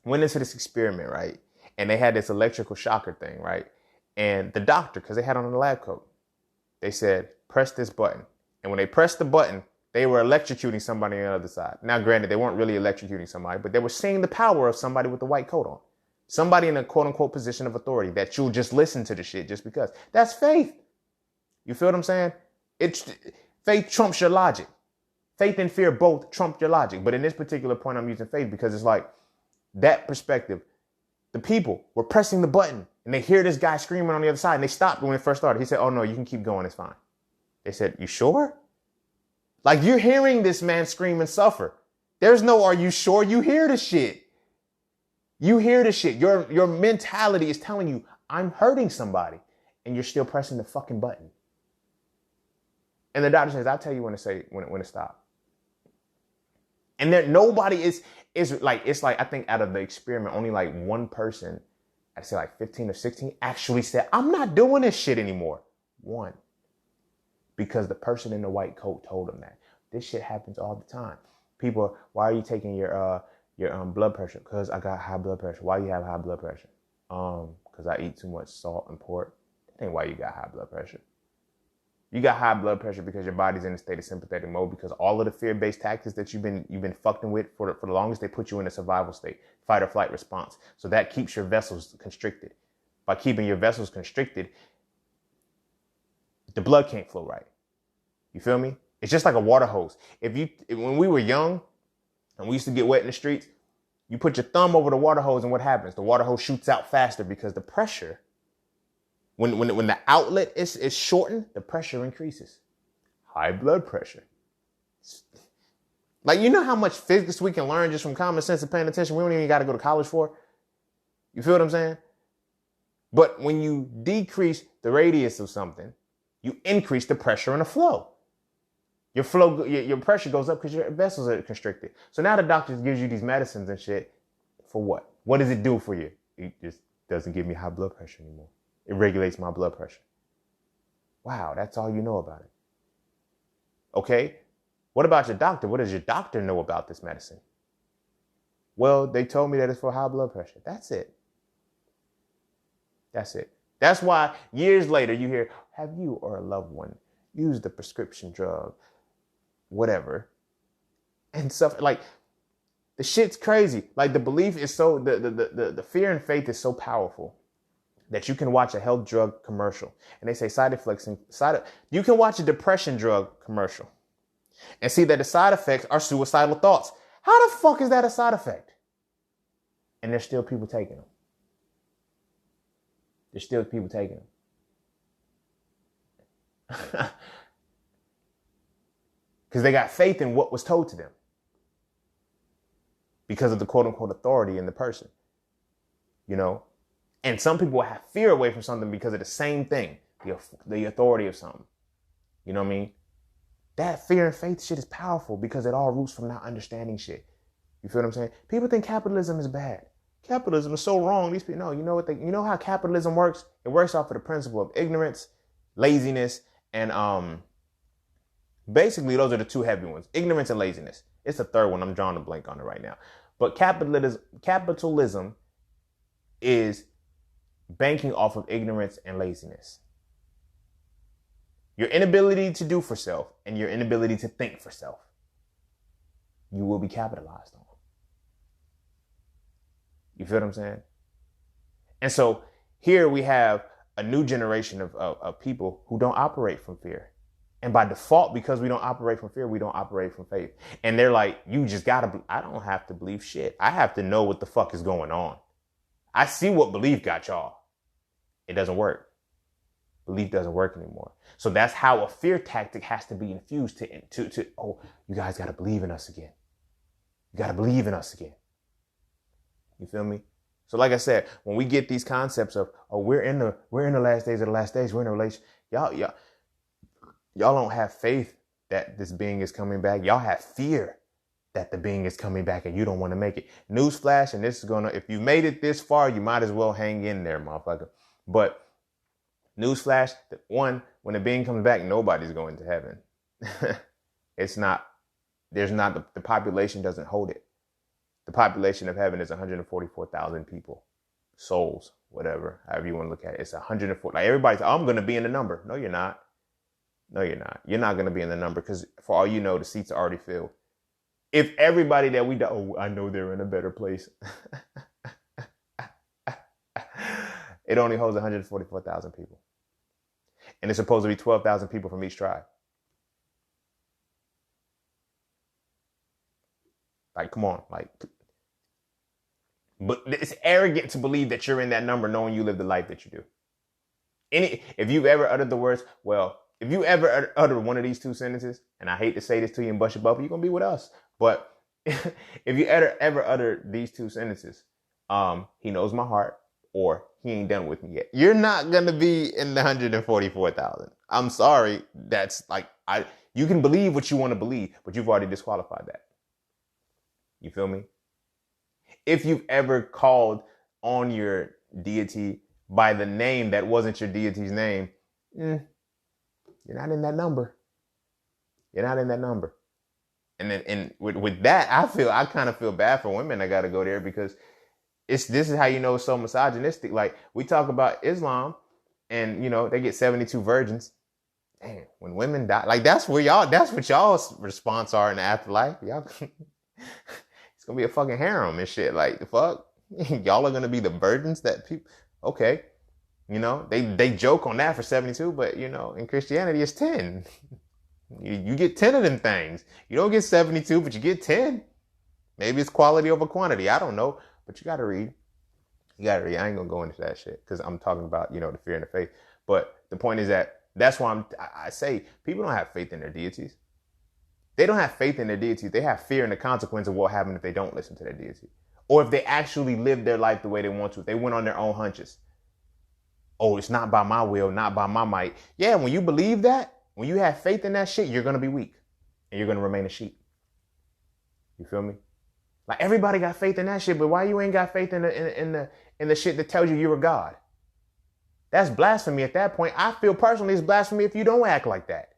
went into this experiment, right? And they had this electrical shocker thing, right? And the doctor, because they had on the lab coat, they said, press this button. And when they pressed the button, they were electrocuting somebody on the other side. Now, granted, they weren't really electrocuting somebody, but they were seeing the power of somebody with the white coat on. Somebody in a quote unquote position of authority that you'll just listen to the shit just because. That's faith. You feel what I'm saying? Faith trumps your logic. Faith and fear both trump your logic. But in this particular point, I'm using faith because it's like that perspective. The people were pressing the button and they hear this guy screaming on the other side and they stopped when it first started. He said, "Oh no, you can keep going. It's fine." They said, "You sure?" Like, you're hearing this man scream and suffer. There's no, "Are you sure?" You hear the shit. You hear the shit. Your mentality is telling you, I'm hurting somebody, and you're still pressing the fucking button. And the doctor says, "I'll tell you when to stop." And there, nobody is like, it's like, I think out of the experiment, only like one person, I'd say like 15 or 16, actually said, "I'm not doing this shit anymore." One. Because the person in the white coat told them that. This shit happens all the time. People, "Why are you taking your blood pressure?" "Because I got high blood pressure." "Why you have high blood pressure?" Because I eat too much salt and pork." That ain't why you got high blood pressure. You got high blood pressure because your body's in a state of sympathetic mode, because all of the fear-based tactics that you've been fucking with for the longest, they put you in a survival state, fight or flight response. So that keeps your vessels constricted. By keeping your vessels constricted, the blood can't flow right. You feel me? It's just like a water hose. When we were young, And we used to get wet in the streets. You put your thumb over the water hose and what happens? The water hose shoots out faster because the pressure, when the outlet is shortened, the pressure increases. High blood pressure. Like, you know how much physics we can learn just from common sense and paying attention? We don't even got to go to college for. You feel what I'm saying? But when you decrease the radius of something, you increase the pressure and the flow. Your pressure goes up because your vessels are constricted. So now the doctor gives you these medicines and shit for what? What does it do for you? It just doesn't give me high blood pressure anymore. It regulates my blood pressure. Wow, that's all you know about it. Okay, what about your doctor? What does your doctor know about this medicine? Well, they told me that it's for high blood pressure. That's it. That's it. That's why years later you hear, have you or a loved one used the prescription drug, whatever, and stuff like the shit's crazy. Like the belief is so, the fear and faith is so powerful that you can watch a health drug commercial and they say you can watch a depression drug commercial and see that the side effects are suicidal thoughts. How the fuck is that a side effect? And there's still people taking them. There's still people taking them. Because they got faith in what was told to them. Because of the quote unquote authority in the person. You know? And some people have fear away from something because of the same thing. The authority of something. You know what I mean? That fear and faith shit is powerful because it all roots from not understanding shit. You feel what I'm saying? People think capitalism is bad. Capitalism is so wrong. These people, no, you know how capitalism works? It works off of the principle of ignorance, laziness, and basically those are the two heavy ones. Ignorance and laziness. It's the third one. I'm drawing a blank on it right now. But capitalism is banking off of ignorance and laziness. Your inability to do for self and your inability to think for self. You will be capitalized on. You feel what I'm saying? And so here we have a new generation of people who don't operate from fear. And by default, because we don't operate from fear, we don't operate from faith. And they're like, you just gotta, I don't have to believe shit. I have to know what the fuck is going on. I see what belief got y'all. It doesn't work. Belief doesn't work anymore. So that's how a fear tactic has to be infused to oh, you guys gotta believe in us again. You gotta believe in us again. You feel me? So like I said, when we get these concepts of, oh, we're in the last days of the last days, we're in a relation, y'all don't have faith that this being is coming back. Y'all have fear that the being is coming back and you don't want to make it. Newsflash, and this is if you made it this far, you might as well hang in there, motherfucker. But newsflash, when the being comes back, nobody's going to heaven. The population doesn't hold it. The population of heaven is 144,000 people, souls, whatever, however you want to look at it. It's 104. Like everybody's, oh, I'm going to be in the number. No, you're not. No, you're not. You're not going to be in the number because for all you know, the seats are already filled. If everybody that we do, oh, I know they're in a better place. It only holds 144,000 people. And it's supposed to be 12,000 people from each tribe. Like, come on, like, but it's arrogant to believe that you're in that number knowing you live the life that you do. If you've ever uttered the words, if you ever utter one of these two sentences, and I hate to say this to you and bust your bubble, you're going to be with us. But if you ever utter these two sentences, he knows my heart, or he ain't done with me yet, you're not going to be in the 144,000. I'm sorry. That's like, you can believe what you want to believe, but you've already disqualified that. You feel me? If you've ever called on your deity by the name that wasn't your deity's name, you're not in that number. You're not in that number. And with that, I kind of feel bad for women that got to go there because this is how you know it's so misogynistic. Like we talk about Islam and, they get 72 virgins. Damn, when women die, like that's what y'all's response are in the afterlife. Y'all, it's going to be a fucking harem and shit. Like the fuck, y'all are going to be the virgins that people, okay. They joke on that for 72, but in Christianity it's 10. You get 10 of them things. You don't get 72, but you get 10. Maybe it's quality over quantity. I don't know. But you got to read. You got to read. I ain't going to go into that shit because I'm talking about, the fear and the faith. But the point is that that's why I say people don't have faith in their deities. They don't have faith in their deity. They have fear in the consequence of what happens if they don't listen to their deity. Or if they actually live their life the way they want to. If they went on their own hunches. Oh, it's not by my will, not by my might. Yeah, when you believe that, when you have faith in that shit, you're going to be weak. And you're going to remain a sheep. You feel me? Like everybody got faith in that shit, but why you ain't got faith in the shit that tells you you're a God? That's blasphemy at that point. I feel personally it's blasphemy if you don't act like that.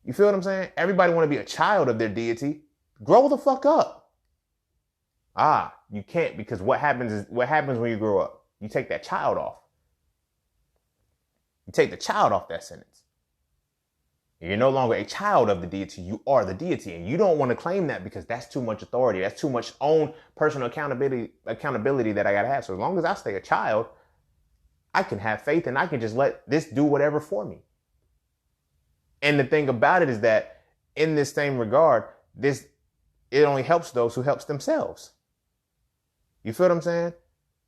You feel what I'm saying? Everybody want to be a child of their deity. Grow the fuck up. You can't, because what happens when you grow up? You take that child off. You take the child off that sentence. You're no longer a child of the deity. You are the deity. And you don't want to claim that because that's too much authority. That's too much own personal accountability that I got to have. So as long as I stay a child, I can have faith and I can just let this do whatever for me. And the thing about it is that in this same regard, it only helps those who helps themselves. You feel what I'm saying?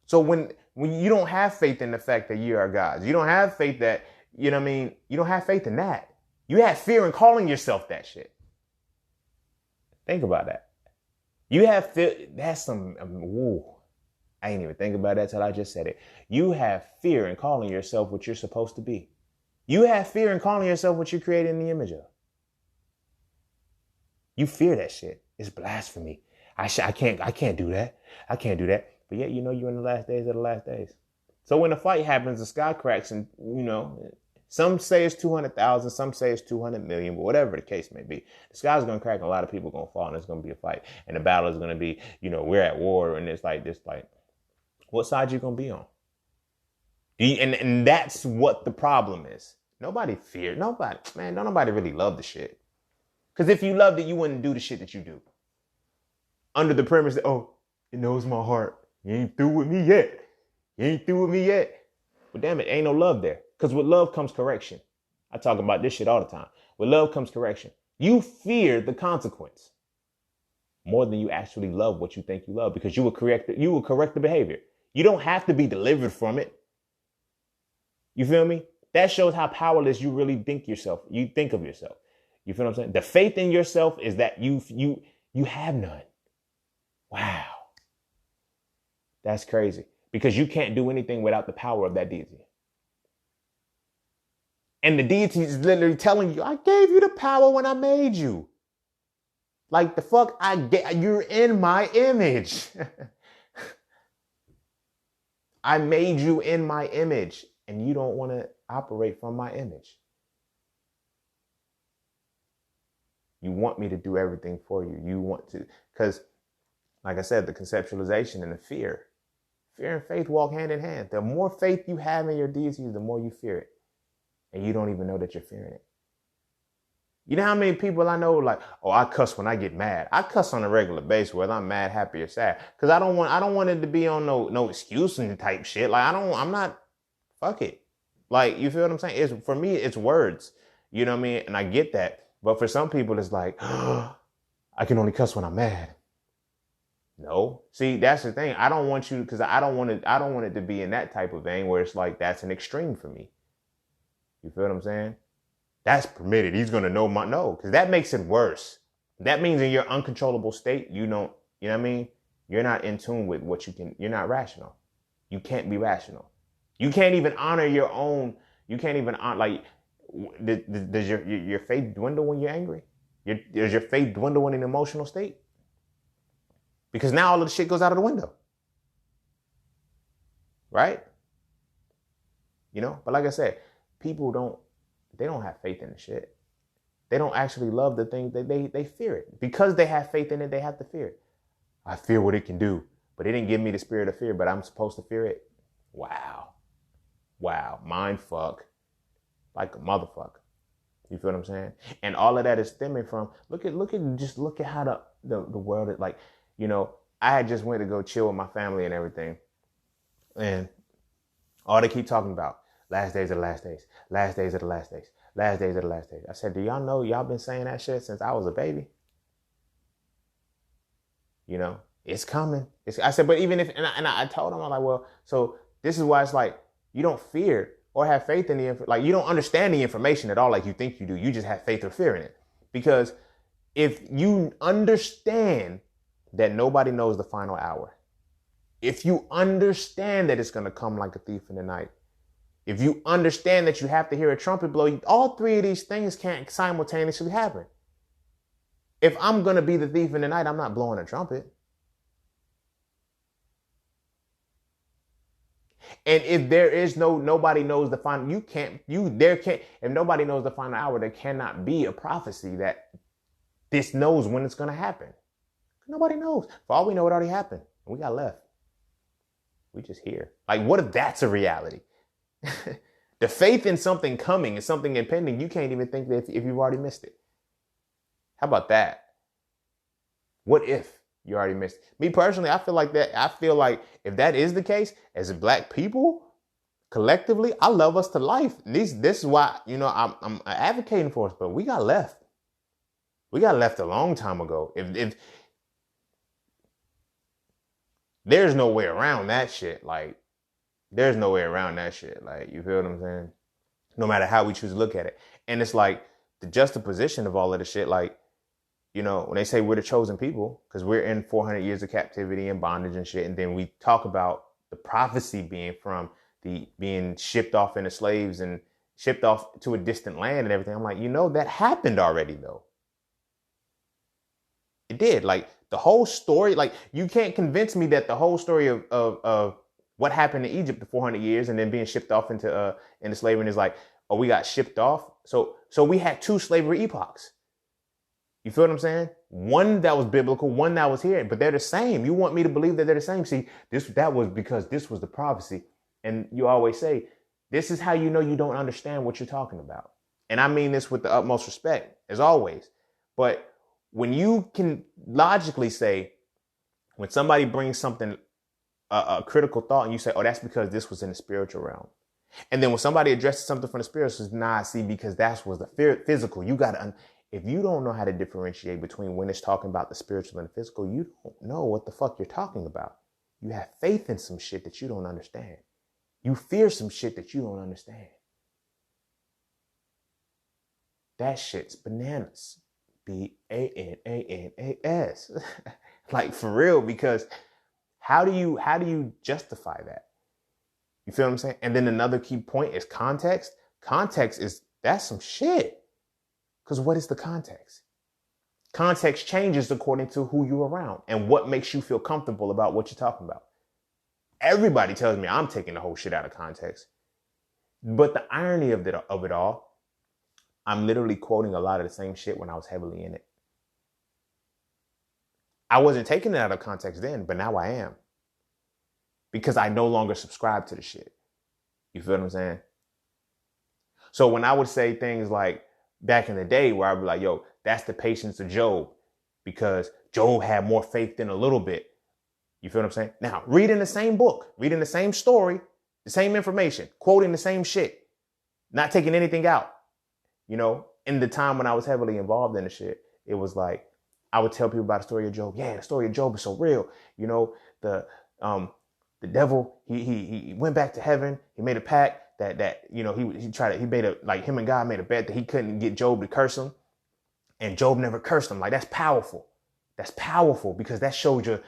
So when you don't have faith in the fact that you are God, you don't have faith that, you don't have faith in that. You have fear in calling yourself that shit. Think about that. You have fear. That's some, I ain't even think about that till I just said it. You have fear in calling yourself what you're supposed to be. You have fear in calling yourself what you created in the image of. You fear that shit. It's blasphemy. I can't do that. I can't do that. But yet, you're in the last days of the last days. So when the fight happens, the sky cracks and, some say it's 200,000, some say it's 200 million, but whatever the case may be, the sky's going to crack and a lot of people are going to fall and it's going to be a fight. And the battle is going to be, we're at war and it's like this, like, what side you going to be on? And that's what the problem is. Nobody feared. Don't nobody really love the shit. Because if you loved it, you wouldn't do the shit that you do. Under the premise that, it knows my heart. You ain't through with me yet. But damn it, ain't no love there. Because with love comes correction. I talk about this shit all the time. With love comes correction. You fear the consequence more than you actually love what you think you love, because you will correct the behavior. You don't have to be delivered from it. You feel me? That shows how powerless you really think of yourself. You feel what I'm saying? The faith in yourself is that you have none. Wow. That's crazy. Because you can't do anything without the power of that deity. And the deity is literally telling you, I gave you the power when I made you. Like the fuck, you're in my image. I made you in my image. And you don't want to operate from my image. You want me to do everything for you. You want to, because like I said, the conceptualization and the fear and faith walk hand in hand. The more faith you have in your deity, the more you fear it. And you don't even know that you're fearing it. You know how many people I know like, I cuss when I get mad. I cuss on a regular basis, whether I'm mad, happy, or sad. Because I don't want it to be on no excusing type shit. Like I'm not. Fuck it. Like, you feel what I'm saying? For me, it's words. You know what I mean? And I get that. But for some people, it's like, I can only cuss when I'm mad. No. See, that's the thing. I don't want you, because I don't want it to be in that type of vein where it's like, that's an extreme for me. You feel what I'm saying? That's permitted. He's going to know no, because that makes it worse. That means in your uncontrollable state, you know what I mean? You're not in tune with you're not rational. You can't be rational. You can't even honor your own. You can't even honor, like, does your faith dwindle when you're angry? Does your faith dwindle in an emotional state? Because now all of the shit goes out of the window. Right? But like I said, people they don't have faith in the shit. They don't actually love the thing. They fear it. Because they have faith in it, they have to fear it. I fear what it can do, but it didn't give me the spirit of fear, but I'm supposed to fear it. Wow. Mind fuck. Like a motherfucker. You feel what I'm saying? And all of that is stemming from, look at how the world is like, I had just went to go chill with my family and everything. And all they keep talking about, last days of the last days, last days of the last days, last days of the last days. I said, do y'all know y'all been saying that shit since I was a baby? You know, it's coming. I said, but even if, and I told him, I'm like, well, so this is why it's like, you don't fear or have faith in like, you don't understand the information at all like you think you do. You just have faith or fear in it. Because if you understand that nobody knows the final hour, if you understand that it's going to come like a thief in the night, if you understand that you have to hear a trumpet blow, all three of these things can't simultaneously happen. If I'm going to be the thief in the night, I'm not blowing a trumpet. And if there is nobody knows the final, if nobody knows the final hour, there cannot be a prophecy that this knows when it's going to happen. Nobody knows. For all we know, it already happened. We got left. We just here. Like, what if that's a reality? The faith in something coming and something impending, you can't even think that if you've already missed it. How about that? What if you already missed it? Me personally, I feel like that. I feel like if that is the case, as Black people, collectively, I love us to life. This is why, I'm advocating for us, but we got left. We got left a long time ago. If there's no way around that shit, like, there's no way around that shit. Like, you feel what I'm saying? No matter how we choose to look at it. And it's like the juxtaposition of all of the shit, like, when they say we're the chosen people, because we're in 400 years of captivity and bondage and shit. And then we talk about the prophecy being from being shipped off into slaves and shipped off to a distant land and everything. I'm like, that happened already, though. It did. Like, the whole story, like, you can't convince me that the whole story of what happened in Egypt for 400 years and then being shipped off into slavery is like, oh, we got shipped off. So we had two slavery epochs. You feel what I'm saying? One that was biblical, one that was here, but they're the same. You want me to believe that they're the same. See, that was because this was the prophecy. And you always say, this is how you know you don't understand what you're talking about. And I mean this with the utmost respect, as always. But when you can logically say, when somebody brings something, a critical thought, and you say, oh, that's because this was in the spiritual realm. And then when somebody addresses something from the spiritual, says, nah, see, because that was the physical. You got to, if you don't know how to differentiate between when it's talking about the spiritual and the physical, you don't know what the fuck you're talking about. You have faith in some shit that you don't understand. You fear some shit that you don't understand. That shit's bananas. Bananas. Like, for real, because how do you justify that? You feel what I'm saying? And then another key point is context. Context that's some shit. Because what is the context? Context changes according to who you're around and what makes you feel comfortable about what you're talking about. Everybody tells me I'm taking the whole shit out of context. But the irony of it all, I'm literally quoting a lot of the same shit when I was heavily in it. I wasn't taking it out of context then, but now I am. Because I no longer subscribe to the shit. You feel what I'm saying? So when I would say things like back in the day where I'd be like, yo, that's the patience of Job, because Job had more faith than a little bit. You feel what I'm saying? Now, reading the same book, reading the same story, the same information, quoting the same shit, not taking anything out. In the time when I was heavily involved in the shit, it was like, I would tell people about the story of Job. Yeah, the story of Job is so real. The devil, he went back to heaven. He made a pact that him and God made a bet that he couldn't get Job to curse him. And Job never cursed him. Like, that's powerful. That's powerful because that shows your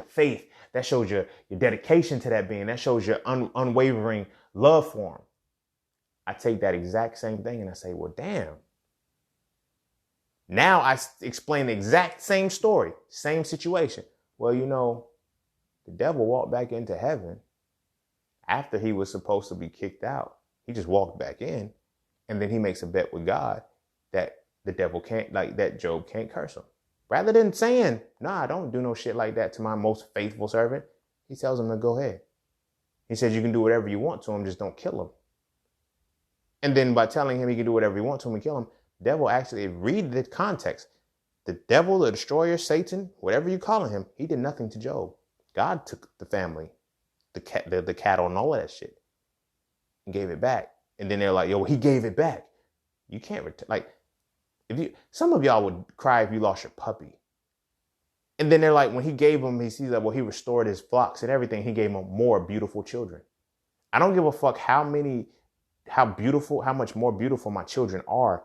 faith. That shows your dedication to that being. That shows your unwavering love for him. I take that exact same thing and I say, well, damn. Now I explain the exact same story, same situation. Well, the devil walked back into heaven after he was supposed to be kicked out. He just walked back in, and then he makes a bet with God that the devil that Job can't curse him. Rather than saying, nah, don't do no shit like that to my most faithful servant, he tells him to go ahead. He says you can do whatever you want to him, just don't kill him. And then by telling him he can do whatever he wants to him and kill him, the devil actually, read the context. The devil, the destroyer, Satan, whatever you calling him, he did nothing to Job. God took the family, the cattle and all of that shit and gave it back. And then they're like, yo, he gave it back. You can't some of y'all would cry if you lost your puppy. And then they're like, when he gave them, he sees that, well, he restored his flocks and everything. He gave them more beautiful children. I don't give a fuck how much more beautiful my children are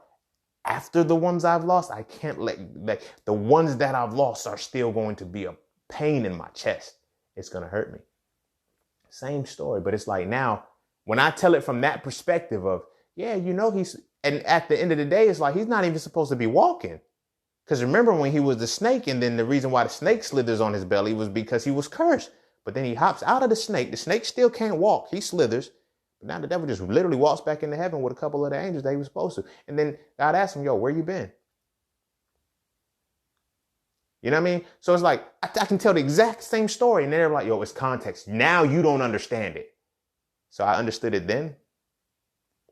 after the ones I've lost. I can't like the ones that I've lost are still going to be a pain in my chest. It's going to hurt me. Same story. But it's like now when I tell it from that perspective of, yeah, and at the end of the day, it's like, he's not even supposed to be walking. Because remember when he was the snake, and then the reason why the snake slithers on his belly was because he was cursed. But then he hops out of the snake. The snake still can't walk. He slithers. But now the devil just literally walks back into heaven with a couple of the angels that he was supposed to. And then God asked him, yo, where you been? You know what I mean? So it's like, I can tell the exact same story. And they're like, yo, it's context. Now you don't understand it. So I understood it then.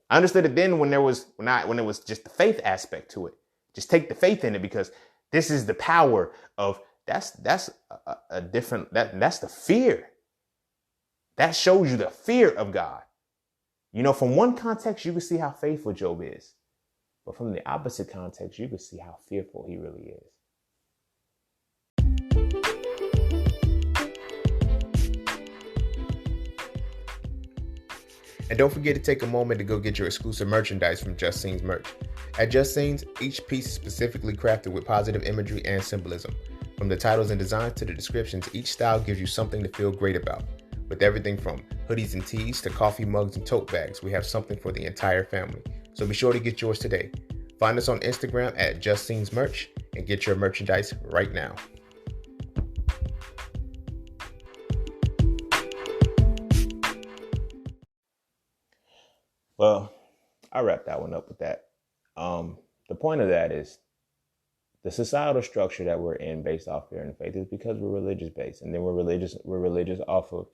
I understood it then when it was just the faith aspect to it. Just take the faith in it, because this is the power of that's a different, that's the fear. That shows you the fear of God. From one context, you can see how faithful Job is. But from the opposite context, you can see how fearful he really is. And don't forget to take a moment to go get your exclusive merchandise from Just Scenes merch. At Just Scenes, each piece is specifically crafted with positive imagery and symbolism. From the titles and designs to the descriptions, each style gives you something to feel great about. With everything from hoodies and tees to coffee mugs and tote bags, we have something for the entire family. So be sure to get yours today. Find us on Instagram at Just Scenes merch and get your merchandise right now. Well, I wrapped that one up with that. The point of that is the societal structure that we're in based off fear and faith is because we're religious based. And then we're religious off of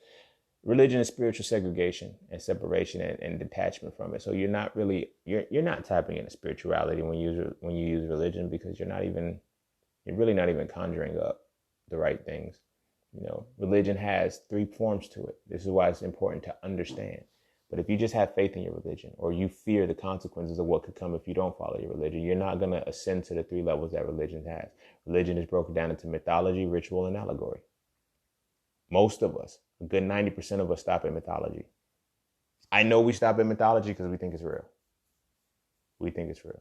religion and spiritual segregation and separation and detachment from it. So you're not tapping into spirituality when you use religion, because you're really not even conjuring up the right things. Religion has 3 forms to it. This is why it's important to understand. But if you just have faith in your religion, or you fear the consequences of what could come if you don't follow your religion, you're not going to ascend to the 3 levels that religion has. Religion is broken down into mythology, ritual, and allegory. Most of us, a good 90% of us, stop at mythology. I know we stop at mythology because we think it's real. We think it's real.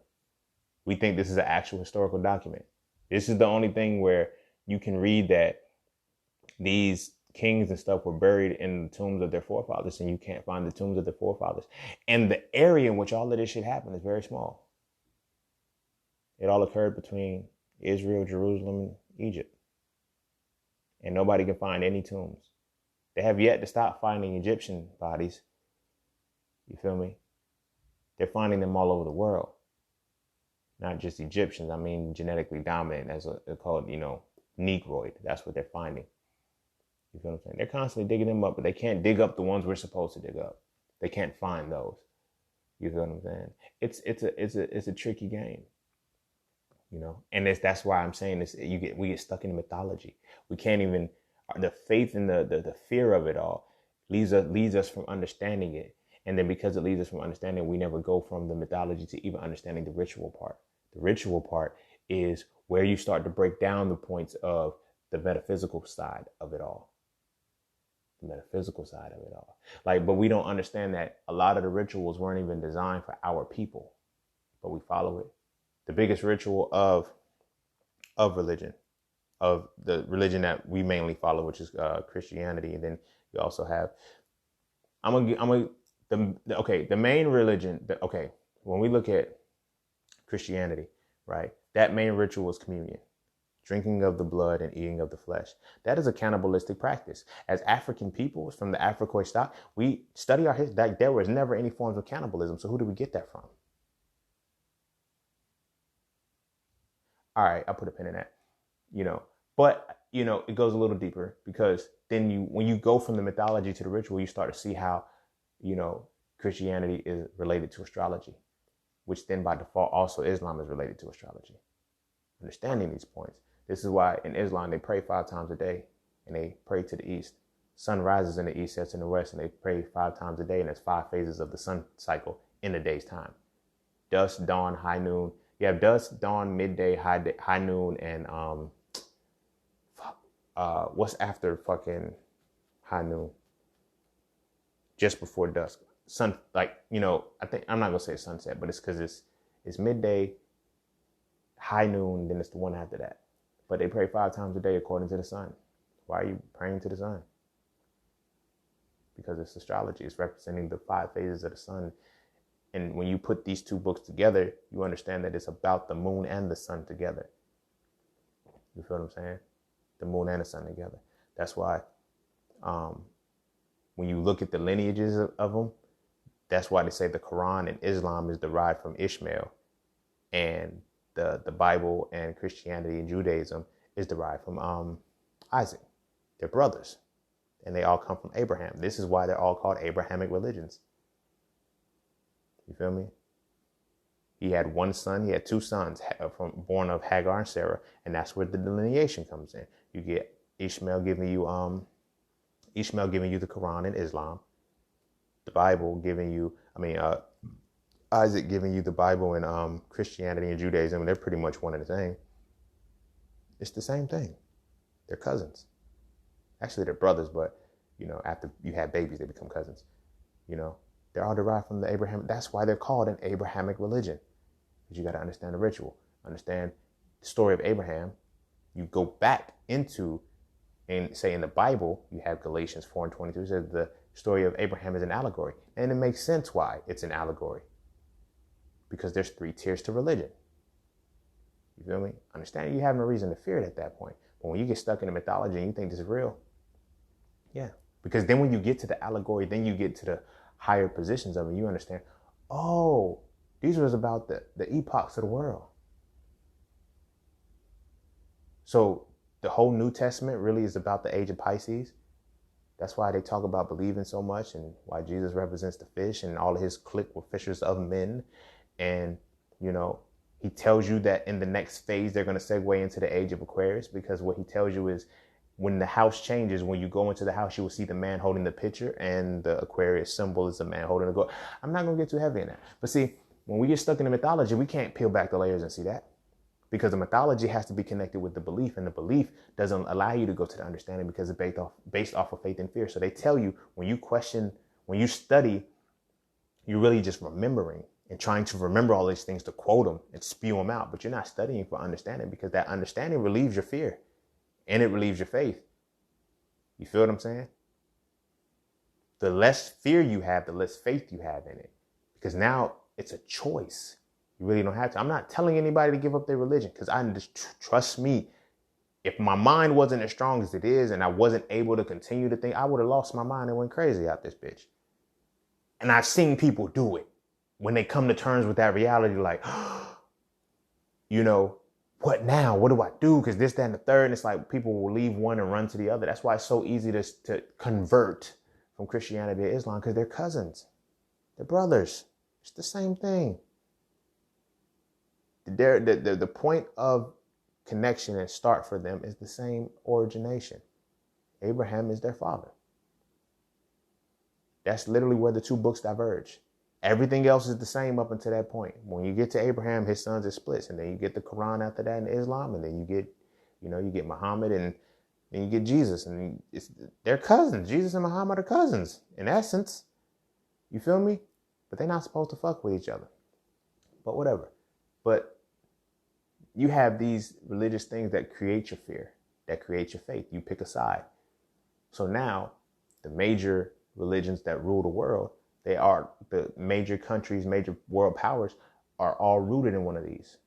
We think this is an actual historical document. This is the only thing where you can read that these kings and stuff were buried in the tombs of their forefathers, and you can't find the tombs of their forefathers. And the area in which all of this shit happened is very small. It all occurred between Israel, Jerusalem, and Egypt. And nobody can find any tombs. They have yet to stop finding Egyptian bodies. You feel me? They're finding them all over the world. Not just Egyptians. I mean, genetically dominant, as they're called, Negroid. That's what they're finding. You feel what I'm saying? They're constantly digging them up, but they can't dig up the ones we're supposed to dig up. They can't find those. You feel what I'm saying? It's a tricky game, and that's why I'm saying this. We get stuck in mythology. We can't even, the faith and the fear of it all leads us from understanding it. And then because it leads us from understanding, we never go from the mythology to even understanding the ritual part. The ritual part is where you start to break down the points of the metaphysical side of it all. Metaphysical side of it all. But we don't understand that a lot of the rituals weren't even designed for our people, but we follow it. The biggest ritual of religion, of the religion that we mainly follow, which is Christianity, and then you also have the main religion. When we look at Christianity, right, that main ritual is communion. Drinking of the blood and eating of the flesh. That is a cannibalistic practice. As African peoples from the Africoid stock, we study our history. There was never any forms of cannibalism. So who do we get that from? All right, I'll put a pin in that. But it goes a little deeper, because then when you go from the mythology to the ritual, you start to see how, Christianity is related to astrology, which then by default also Islam is related to astrology. Understanding these points. This is why in Islam they pray 5 times a day, and they pray to the east. Sun rises in the east, sets in the west, and they pray 5 times a day, and there's 5 phases of the sun cycle in a day's time. Dusk, dawn, high noon. You have dusk, dawn, midday, high noon, and what's after fucking high noon? Just before dusk. Sun, like, I think, I'm not going to say sunset, but it's because it's midday, high noon, then it's the one after that. But they pray 5 times a day according to the sun. Why are you praying to the sun? Because it's astrology. It's representing the 5 phases of the sun. And when you put these 2 books together, you understand that it's about the moon and the sun together. You feel what I'm saying? The moon and the sun together. That's why when you look at the lineages of them, that's why they say the Quran and Islam is derived from Ishmael, and the Bible and Christianity and Judaism is derived from Isaac. They're brothers, and they all come from Abraham. This is why they're all called Abrahamic religions. You feel me? He had 1 son. He had 2 sons born of Hagar and Sarah, and that's where the delineation comes in. You get Ishmael giving you the Quran and Islam, the Bible giving you, Isaac giving you the Bible and Christianity and Judaism. And they're pretty much one and the same. It's the same thing. They're cousins. Actually, they're brothers, but after you have babies, they become cousins. They're all derived from the Abraham. That's why they're called an Abrahamic religion. Because you got to understand the ritual, understand the story of Abraham. You go back into, and say in the Bible, you have Galatians 4:22 says the story of Abraham is an allegory. And it makes sense why it's an allegory. Because there's 3 tiers to religion. You feel me? Understand, you have no reason to fear it at that point. But when you get stuck in the mythology and you think this is real, yeah. Because then when you get to the allegory, then you get to the higher positions of it, you understand, oh, these was about the epochs of the world. So the whole New Testament really is about the age of Pisces. That's why they talk about believing so much, and why Jesus represents the fish, and all of his clique were fishers of men. And, he tells you that in the next phase, they're going to segue into the age of Aquarius, because what he tells you is when the house changes, when you go into the house, you will see the man holding the pitcher, and the Aquarius symbol is the man holding the gold. I'm not going to get too heavy in that. But see, when we get stuck in the mythology, we can't peel back the layers and see that. Because the mythology has to be connected with the belief, and the belief doesn't allow you to go to the understanding because it's based off of faith and fear. So they tell you when you question, when you study, you're really just remembering and trying to remember all these things to quote them and spew them out. But you're not studying for understanding, because that understanding relieves your fear and it relieves your faith. You feel what I'm saying? The less fear you have, the less faith you have in it, because now it's a choice. You really don't have to. I'm not telling anybody to give up their religion, because I just trust me. If my mind wasn't as strong as it is and I wasn't able to continue to think, I would have lost my mind and went crazy out this bitch. And I've seen people do it when they come to terms with that reality, like, what now? What do I do? Because this, that, and the third. And it's like people will leave one and run to the other. That's why it's so easy to convert from Christianity to Islam, because they're cousins. They're brothers. It's the same thing. The point of connection and start for them is the same origination. Abraham is their father. That's literally where the 2 books diverge. Everything else is the same up until that point. When you get to Abraham, his sons are splits, and then you get the Quran after that in Islam, and then you get Muhammad, and then you get Jesus, and they're cousins. Jesus and Muhammad are cousins in essence. You feel me? But they're not supposed to fuck with each other. But whatever. But you have these religious things that create your fear, that create your faith. You pick a side. So now the major religions that rule the world, they are the major countries, major world powers are all rooted in one of these.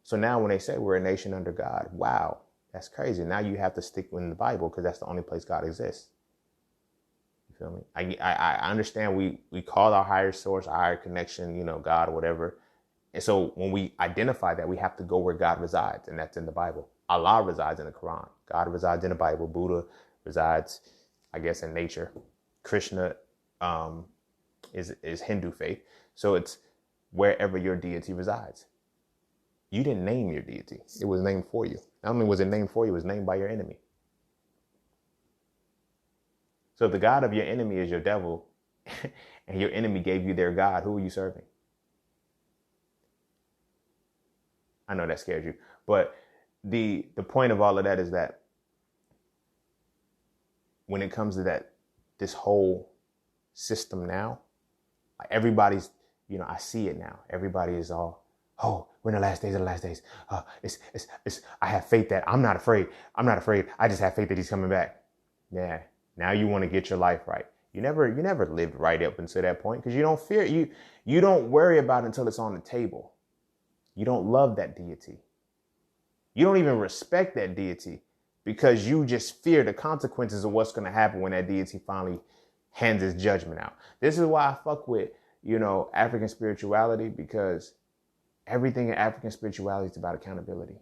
So now when they say we're a nation under God, wow, that's crazy. Now you have to stick in the Bible, because that's the only place God exists. You feel me? I understand we call our higher source, our higher connection, God or whatever. And so when we identify that, we have to go where God resides, and that's in the Bible. Allah resides in the Quran. God resides in the Bible. Buddha resides, I guess, in nature. Krishna is Hindu faith. So it's wherever your deity resides. You didn't name your deity. It was named for you. Not only was it named for you, it was named by your enemy. So if the God of your enemy is your devil, and your enemy gave you their God, who are you serving? I know that scared you, but the point of all of that is that when it comes to this whole system now, like everybody's, I see it now. Everybody is all, oh, we're in the last days of the last days. I have faith that I'm not afraid. I'm not afraid. I just have faith that he's coming back. Yeah. Now you want to get your life right. You never lived right up until that point because you don't fear. You don't worry about it until it's on the table. You don't love that deity. You don't even respect that deity because you just fear the consequences of what's going to happen when that deity finally hands his judgment out. This is why I fuck with, African spirituality, because everything in African spirituality is about accountability.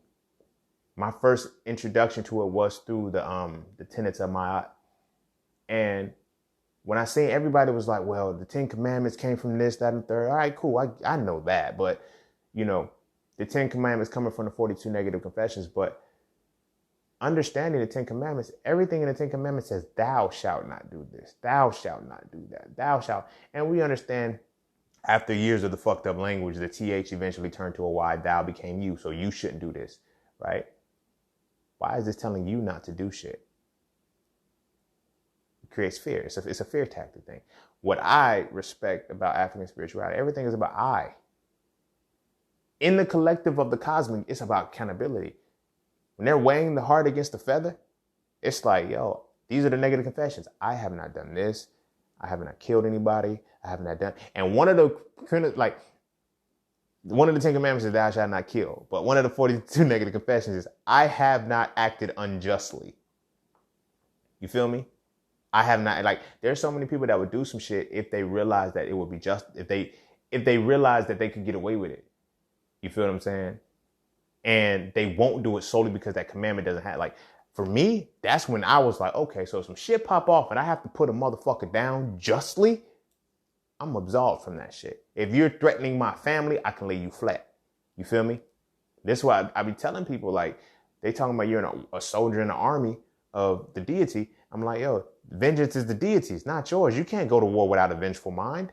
My first introduction to it was through the tenets of Ma'at. And when I say everybody was like, well, the 10 Commandments came from this, that, and the third. All right, cool. I know that. But, the 10 Commandments coming from the 42 negative confessions. But understanding the 10 Commandments, everything in the 10 Commandments says, thou shalt not do this. Thou shalt not do that. Thou shalt. And we understand after years of the fucked up language, the TH eventually turned to a Y. Thou became you. So you shouldn't do this. Right? Why is this telling you not to do shit? Creates fear. It's a fear tactic thing. What I respect about African spirituality, everything is about I. In the collective of the cosmic, it's about accountability. When they're weighing the heart against the feather, it's like, yo, these are the negative confessions. I have not done this. I have not killed anybody. I have not done. And one of the 10 Commandments is thou shalt not kill. But one of the 42 negative confessions is I have not acted unjustly. You feel me? I have not, there's so many people that would do some shit if they realized that it would be just, if they realized that they could get away with it. You feel what I'm saying? And they won't do it solely because that commandment doesn't have, for me, that's when I was like, okay, so if some shit pop off and I have to put a motherfucker down justly, I'm absolved from that shit. If you're threatening my family, I can lay you flat. You feel me? This is why I be telling people, they talking about you're a soldier in the army of the deity. I'm like, yo, vengeance is the deity's, not yours. You can't go to war without a vengeful mind.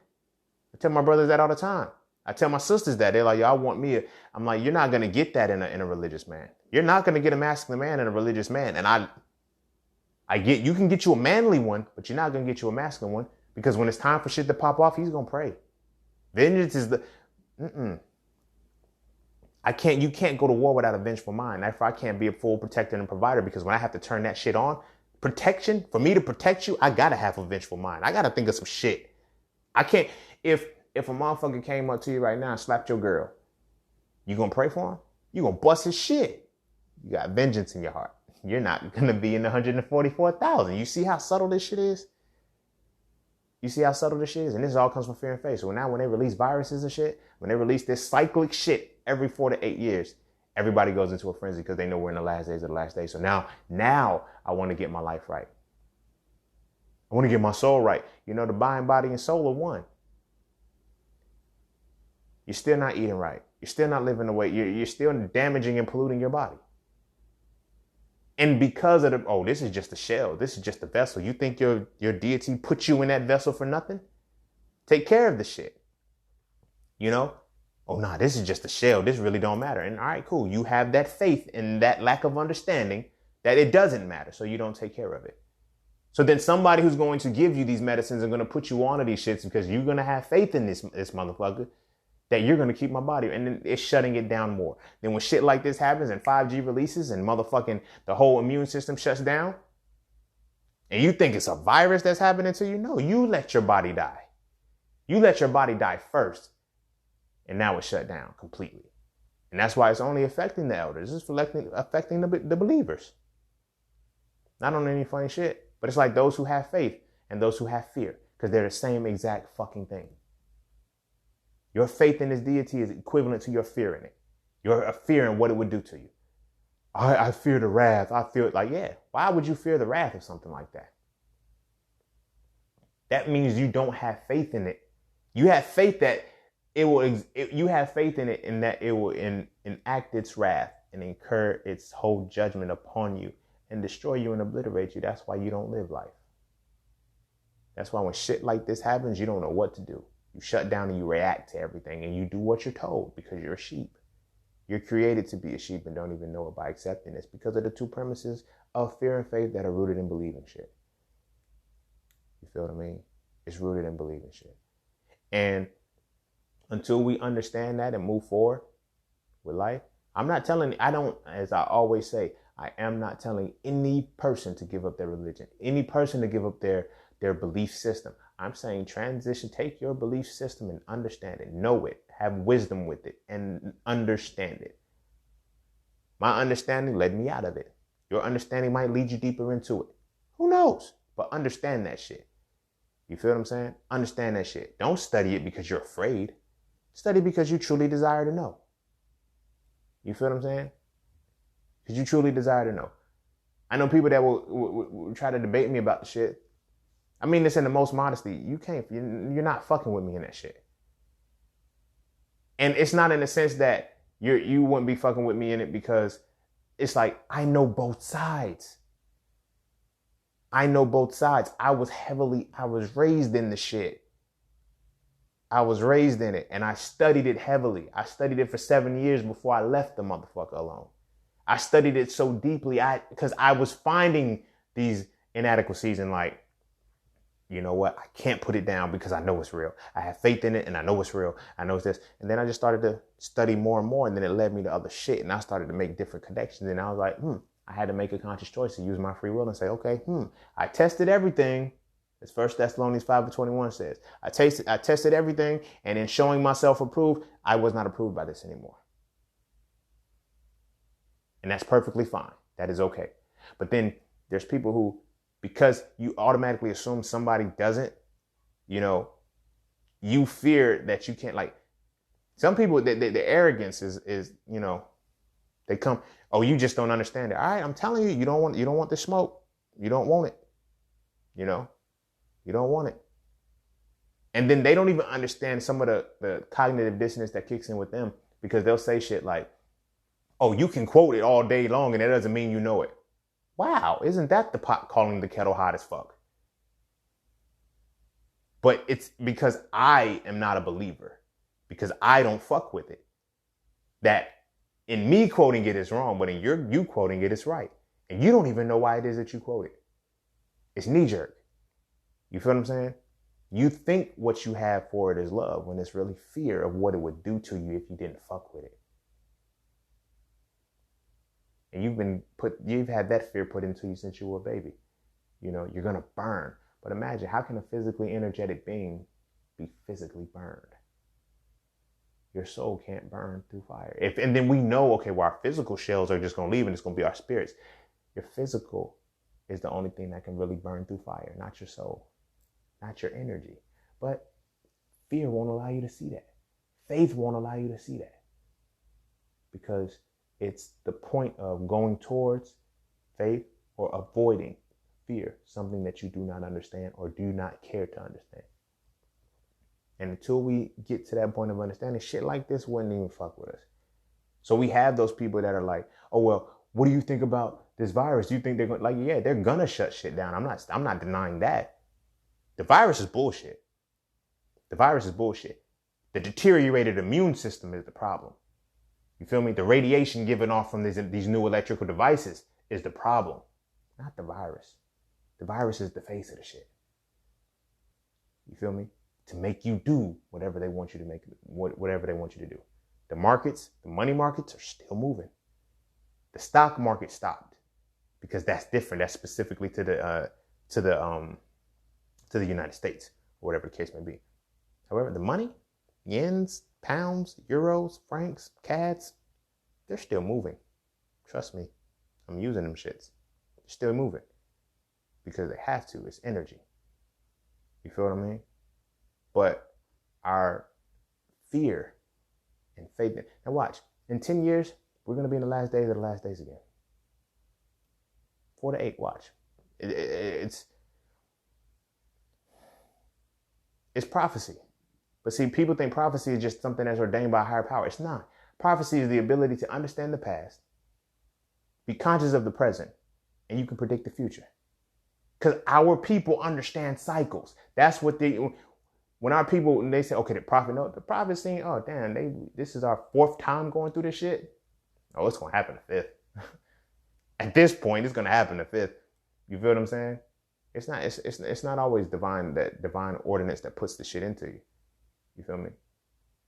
I tell my brothers that all the time. I tell my sisters that. They're like, y'all want me. I'm like, you're not going to get that in a religious man. You're not going to get a masculine man in a religious man. And you can get you a manly one, but you're not going to get you a masculine one because when it's time for shit to pop off, he's going to pray. Vengeance is you can't go to war without a vengeful mind. Therefore, I can't be a full protector and provider because when I have to turn that shit on, protection, for me to protect you, I got to have a vengeful mind. I got to think of some shit. I can't, if a motherfucker came up to you right now and slapped your girl, you gonna pray for him? You gonna bust his shit. You got vengeance in your heart. You're not gonna be in the 144,000. You see how subtle this shit is? You see how subtle this shit is? And this all comes from fear and faith. So now when they release viruses and shit, when they release this cyclic shit every 4 to 8 years, everybody goes into a frenzy because they know we're in the last days of the last day. So now I want to get my life right. I want to get my soul right. The mind, body, and soul are one. You're still not eating right. You're still not living the way. You're still damaging and polluting your body. And because of this is just a shell. This is just a vessel. You think your deity put you in that vessel for nothing? Take care of the shit. Oh, nah, this is just a shell. This really don't matter. And all right, cool. You have that faith and that lack of understanding that it doesn't matter. So you don't take care of it. So then somebody who's going to give you these medicines are going to put you onto these shits because you're going to have faith in this motherfucker that you're going to keep my body. And then it's shutting it down more. Then when shit like this happens and 5G releases and motherfucking the whole immune system shuts down and you think it's a virus that's happening to you. No, you let your body die. You let your body die first. And now it's shut down completely. And that's why it's only affecting the elders. It's affecting the believers. Not on any funny shit, but it's like those who have faith and those who have fear because they're the same exact fucking thing. Your faith in this deity is equivalent to your fear in it. Your fear in what it would do to you. I fear the wrath. I feel yeah. Why would you fear the wrath of something like that? That means you don't have faith in it. You have faith that you have faith in it and that it will enact its wrath and incur its whole judgment upon you and destroy you and obliterate you. That's why you don't live life. That's why when shit like this happens, you don't know what to do. You shut down and you react to everything and you do what you're told because you're a sheep. You're created to be a sheep and don't even know it by accepting this because of the two premises of fear and faith that are rooted in believing shit. You feel what I mean? It's rooted in believing shit. And until we understand that and move forward with life, as I always say, I am not telling any person to give up their religion, any person to give up their belief system. I'm saying transition, take your belief system and understand it, know it, have wisdom with it, and understand it. My understanding led me out of it. Your understanding might lead you deeper into it. Who knows? But understand that shit. You feel what I'm saying? Understand that shit. Don't study it because you're afraid. Study because you truly desire to know. You feel what I'm saying? Because you truly desire to know. I know people that will try to debate me about the shit. I mean this in the most modesty. You're not fucking with me in that shit. And it's not in the sense that you wouldn't be fucking with me in it because it's like, I know both sides. I know both sides. I was raised in the shit. I was raised in it and I studied it heavily. I studied it for 7 years before I left the motherfucker alone. I studied it so deeply because I was finding these inadequacies and like, you know what? I can't put it down because I know it's real. I have faith in it and I know it's real. I know it's this. And then I just started to study more and more. And then it led me to other shit. And I started to make different connections. And I was like, I had to make a conscious choice to use my free will and say, okay, I tested everything. As 1 Thessalonians 5:21 says, I tested everything. And in showing myself approved, I was not approved by this anymore. And that's perfectly fine. That is okay. But then there's people who, because you automatically assume somebody doesn't, you fear that you can't, like, some people, the arrogance is, they come, oh, you just don't understand it. All right, I'm telling you, you don't want the smoke. You don't want it. You don't want it. And then they don't even understand some of the cognitive dissonance that kicks in with them because they'll say shit like, oh, you can quote it all day long and that doesn't mean you know it. Wow, isn't that the pot calling the kettle hot as fuck? But it's because I am not a believer, because I don't fuck with it, that in me quoting it is wrong, but in you quoting it is right. And you don't even know why it is that you quote it. It's knee-jerk. You feel what I'm saying? You think what you have for it is love when it's really fear of what it would do to you if you didn't fuck with it. And you've had that fear put into you since you were a baby. You're going to burn. But imagine, how can a physically energetic being be physically burned? Your soul can't burn through fire. And then we know, okay, well, our physical shells are just going to leave and it's going to be our spirits. Your physical is the only thing that can really burn through fire, not your soul, not your energy. But fear won't allow you to see that. Faith won't allow you to see that. Because it's the point of going towards faith or avoiding fear, something that you do not understand or do not care to understand. And until we get to that point of understanding, shit like this wouldn't even fuck with us. So we have those people that are like, oh, well, what do you think about this virus? Do you think they're going, like, yeah, they're going to shut shit down. I'm not denying that. The virus is bullshit. The virus is bullshit. The deteriorated immune system is the problem. You feel me? The radiation given off from these new electrical devices is the problem, not the virus. The virus is the face of the shit. You feel me? To make you do whatever they want you to make, whatever they want you to do. The markets, the money markets are still moving. The stock market stopped because that's different. That's specifically to the United States, or whatever the case may be. However, the money, yens, pounds, euros, francs, CADs, they're still moving. Trust me, I'm using them shits. They're still moving because they have to. It's energy. You feel what I mean? But our fear and faith. Now watch, in 10 years, we're going to be in the last days of the last days again. 4 to 8, watch. It's prophecy. But see, people think prophecy is just something that's ordained by a higher power. It's not. Prophecy is the ability to understand the past, be conscious of the present, and you can predict the future. Because our people understand cycles. That's what when our people, they say, okay, the prophet's saying, oh, damn, this is our 4th time going through this shit. Oh, it's going to happen the 5th. At this point, it's going to happen the 5th. You feel what I'm saying? It's not always divine ordinance that puts the shit into you. You feel me?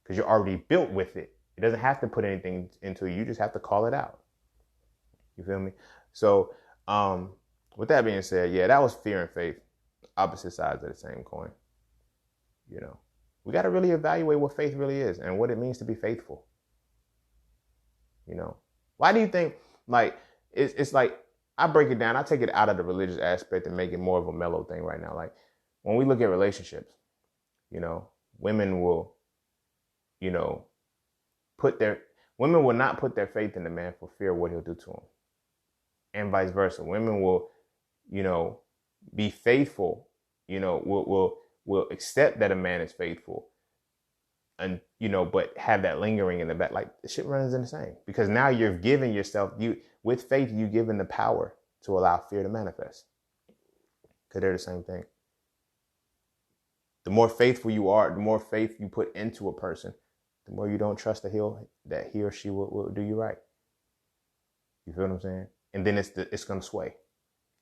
Because you're already built with it. It doesn't have to put anything into you. You just have to call it out. You feel me? So, with that being said, yeah, that was fear and faith. Opposite sides of the same coin. You know, we got to really evaluate what faith really is and what it means to be faithful. You know, why do you think, like, it's like, I break it down, I take it out of the religious aspect and make it more of a mellow thing right now. Like, when we look at relationships, you know, women will not put their faith in the man for fear of what he'll do to them. And vice versa. Women will, be faithful, will accept that a man is faithful and, but have that lingering in the back. Like, the shit runs in the same. Because now you're giving yourself, with faith, you given the power to allow fear to manifest. Because they're the same thing. The more faithful you are, the more faith you put into a person, the more you don't trust that he or she will do you right. You feel what I'm saying? And then it's going to sway.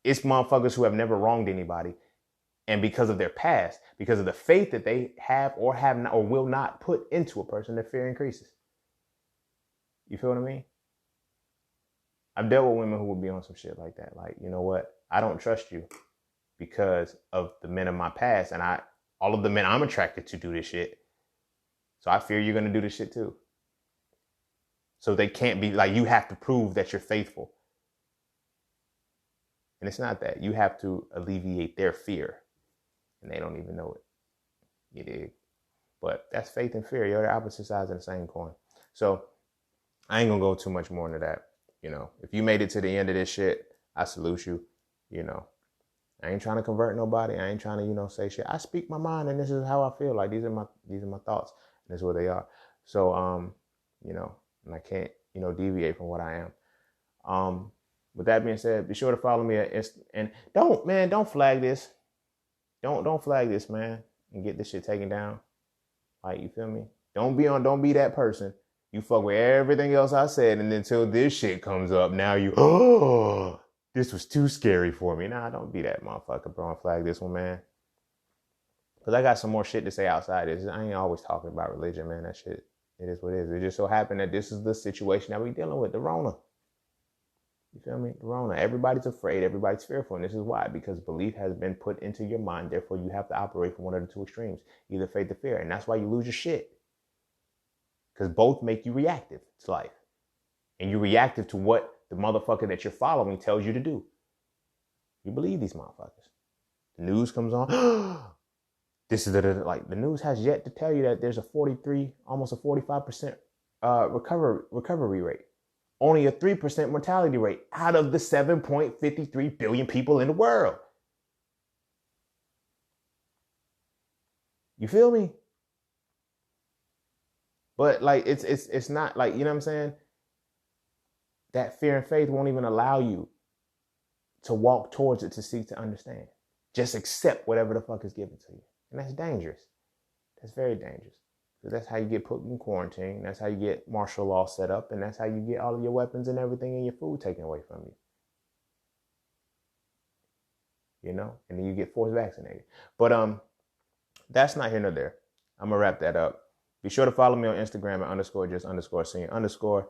It's motherfuckers who have never wronged anybody. And because of their past, because of the faith that they have not or will not put into a person, their fear increases. You feel what I mean? I've dealt with women who would be on some shit like that. Like, you know what? I don't trust you because of the men of my past. And all of the men I'm attracted to do this shit. So I fear you're going to do this shit too. So they can't be like, you have to prove that you're faithful. And it's not that. You have to alleviate their fear. And they don't even know it. You dig? But that's faith and fear. You're the opposite sides of the same coin. So I ain't going to go too much more into that. If you made it to the end of this shit, I salute you. I ain't trying to convert nobody. I ain't trying to, say shit. I speak my mind and this is how I feel. Like, these are my thoughts. And this is what they are. So, and I can't, deviate from what I am. With that being said, be sure to follow me at and don't flag this. Don't flag this, man, and get this shit taken down. Like, you feel me? Don't be that person. You fuck with everything else I said, and then until this shit comes up, now this was too scary for me. Nah, don't be that motherfucker, bro, and flag this one, man. Because I got some more shit to say outside this. I ain't always talking about religion, man. That shit, it is what it is. It just so happened that this is the situation that we dealing with, the Rona. You feel me? The Rona. Everybody's afraid. Everybody's fearful. And this is why. Because belief has been put into your mind. Therefore, you have to operate from one of the two extremes. Either faith or fear. And that's why you lose your shit. Because both make you reactive to life. And you're reactive to what the motherfucker that you're following tells you to do. You believe these motherfuckers. The news comes on. This is the news has yet to tell you that there's a 43, almost a 45% recovery rate. Only a 3% mortality rate out of the 7.53 billion people in the world. You feel me? But like it's not like, you know what I'm saying? That fear and faith won't even allow you to walk towards it to seek to understand. Just accept whatever the fuck is given to you. And that's dangerous. That's very dangerous. Because that's how you get put in quarantine. That's how you get martial law set up. And that's how you get all of your weapons and everything and your food taken away from you. And then you get forced vaccinated. But that's not here nor there. I'm going to wrap that up. Be sure to follow me on Instagram at _just_senior_.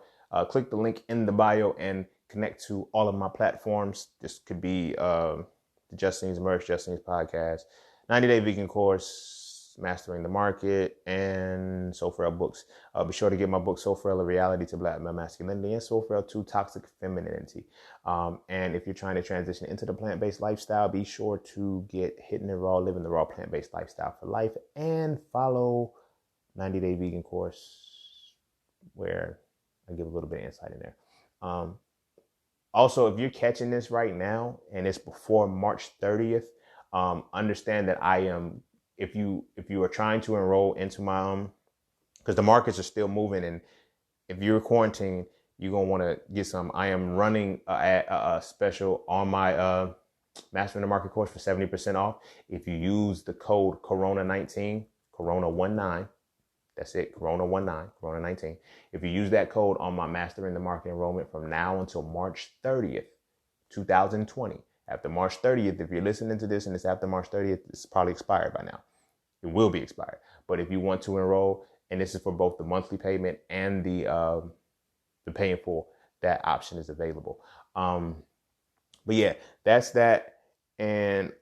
Click the link in the bio and connect to all of my platforms. This could be the Just Scenes Merch, Just Scenes Podcast, 90-Day Vegan Course, Mastering the Market, and So Frail Books. Be sure to get my book, So Frail, A Reality to Black Male Masculinity, and So Frail 2, Toxic Femininity. And if you're trying to transition into the plant-based lifestyle, be sure to get Hitting It Raw, Living the Raw Plant-Based Lifestyle for Life, and follow 90-Day Vegan Course, where I give a little bit of insight in there. Also, if you're catching this right now and it's before March 30th, understand that I am, if you are trying to enroll into my, because the markets are still moving, and if you're quarantined, you're going to want to get some. I am running a special on my Mastering the Market course for 70% off. If you use the code Corona19, Corona19, That's it. Corona 19. If you use that code on my Mastering the Market enrollment from now until March 30th, 2020. After March 30th, if you're listening to this and it's after March 30th, it's probably expired by now. It will be expired. But if you want to enroll, and this is for both the monthly payment and the pay in full, that option is available. But yeah, that's that. And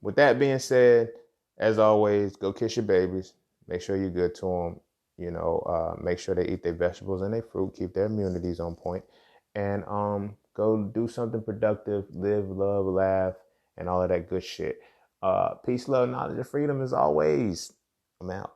with that being said, as always, go kiss your babies. Make sure you're good to them. Make sure they eat their vegetables and their fruit. Keep their immunities on point. And go do something productive. Live, love, laugh, and all of that good shit. Peace, love, knowledge, and freedom as always. I'm out.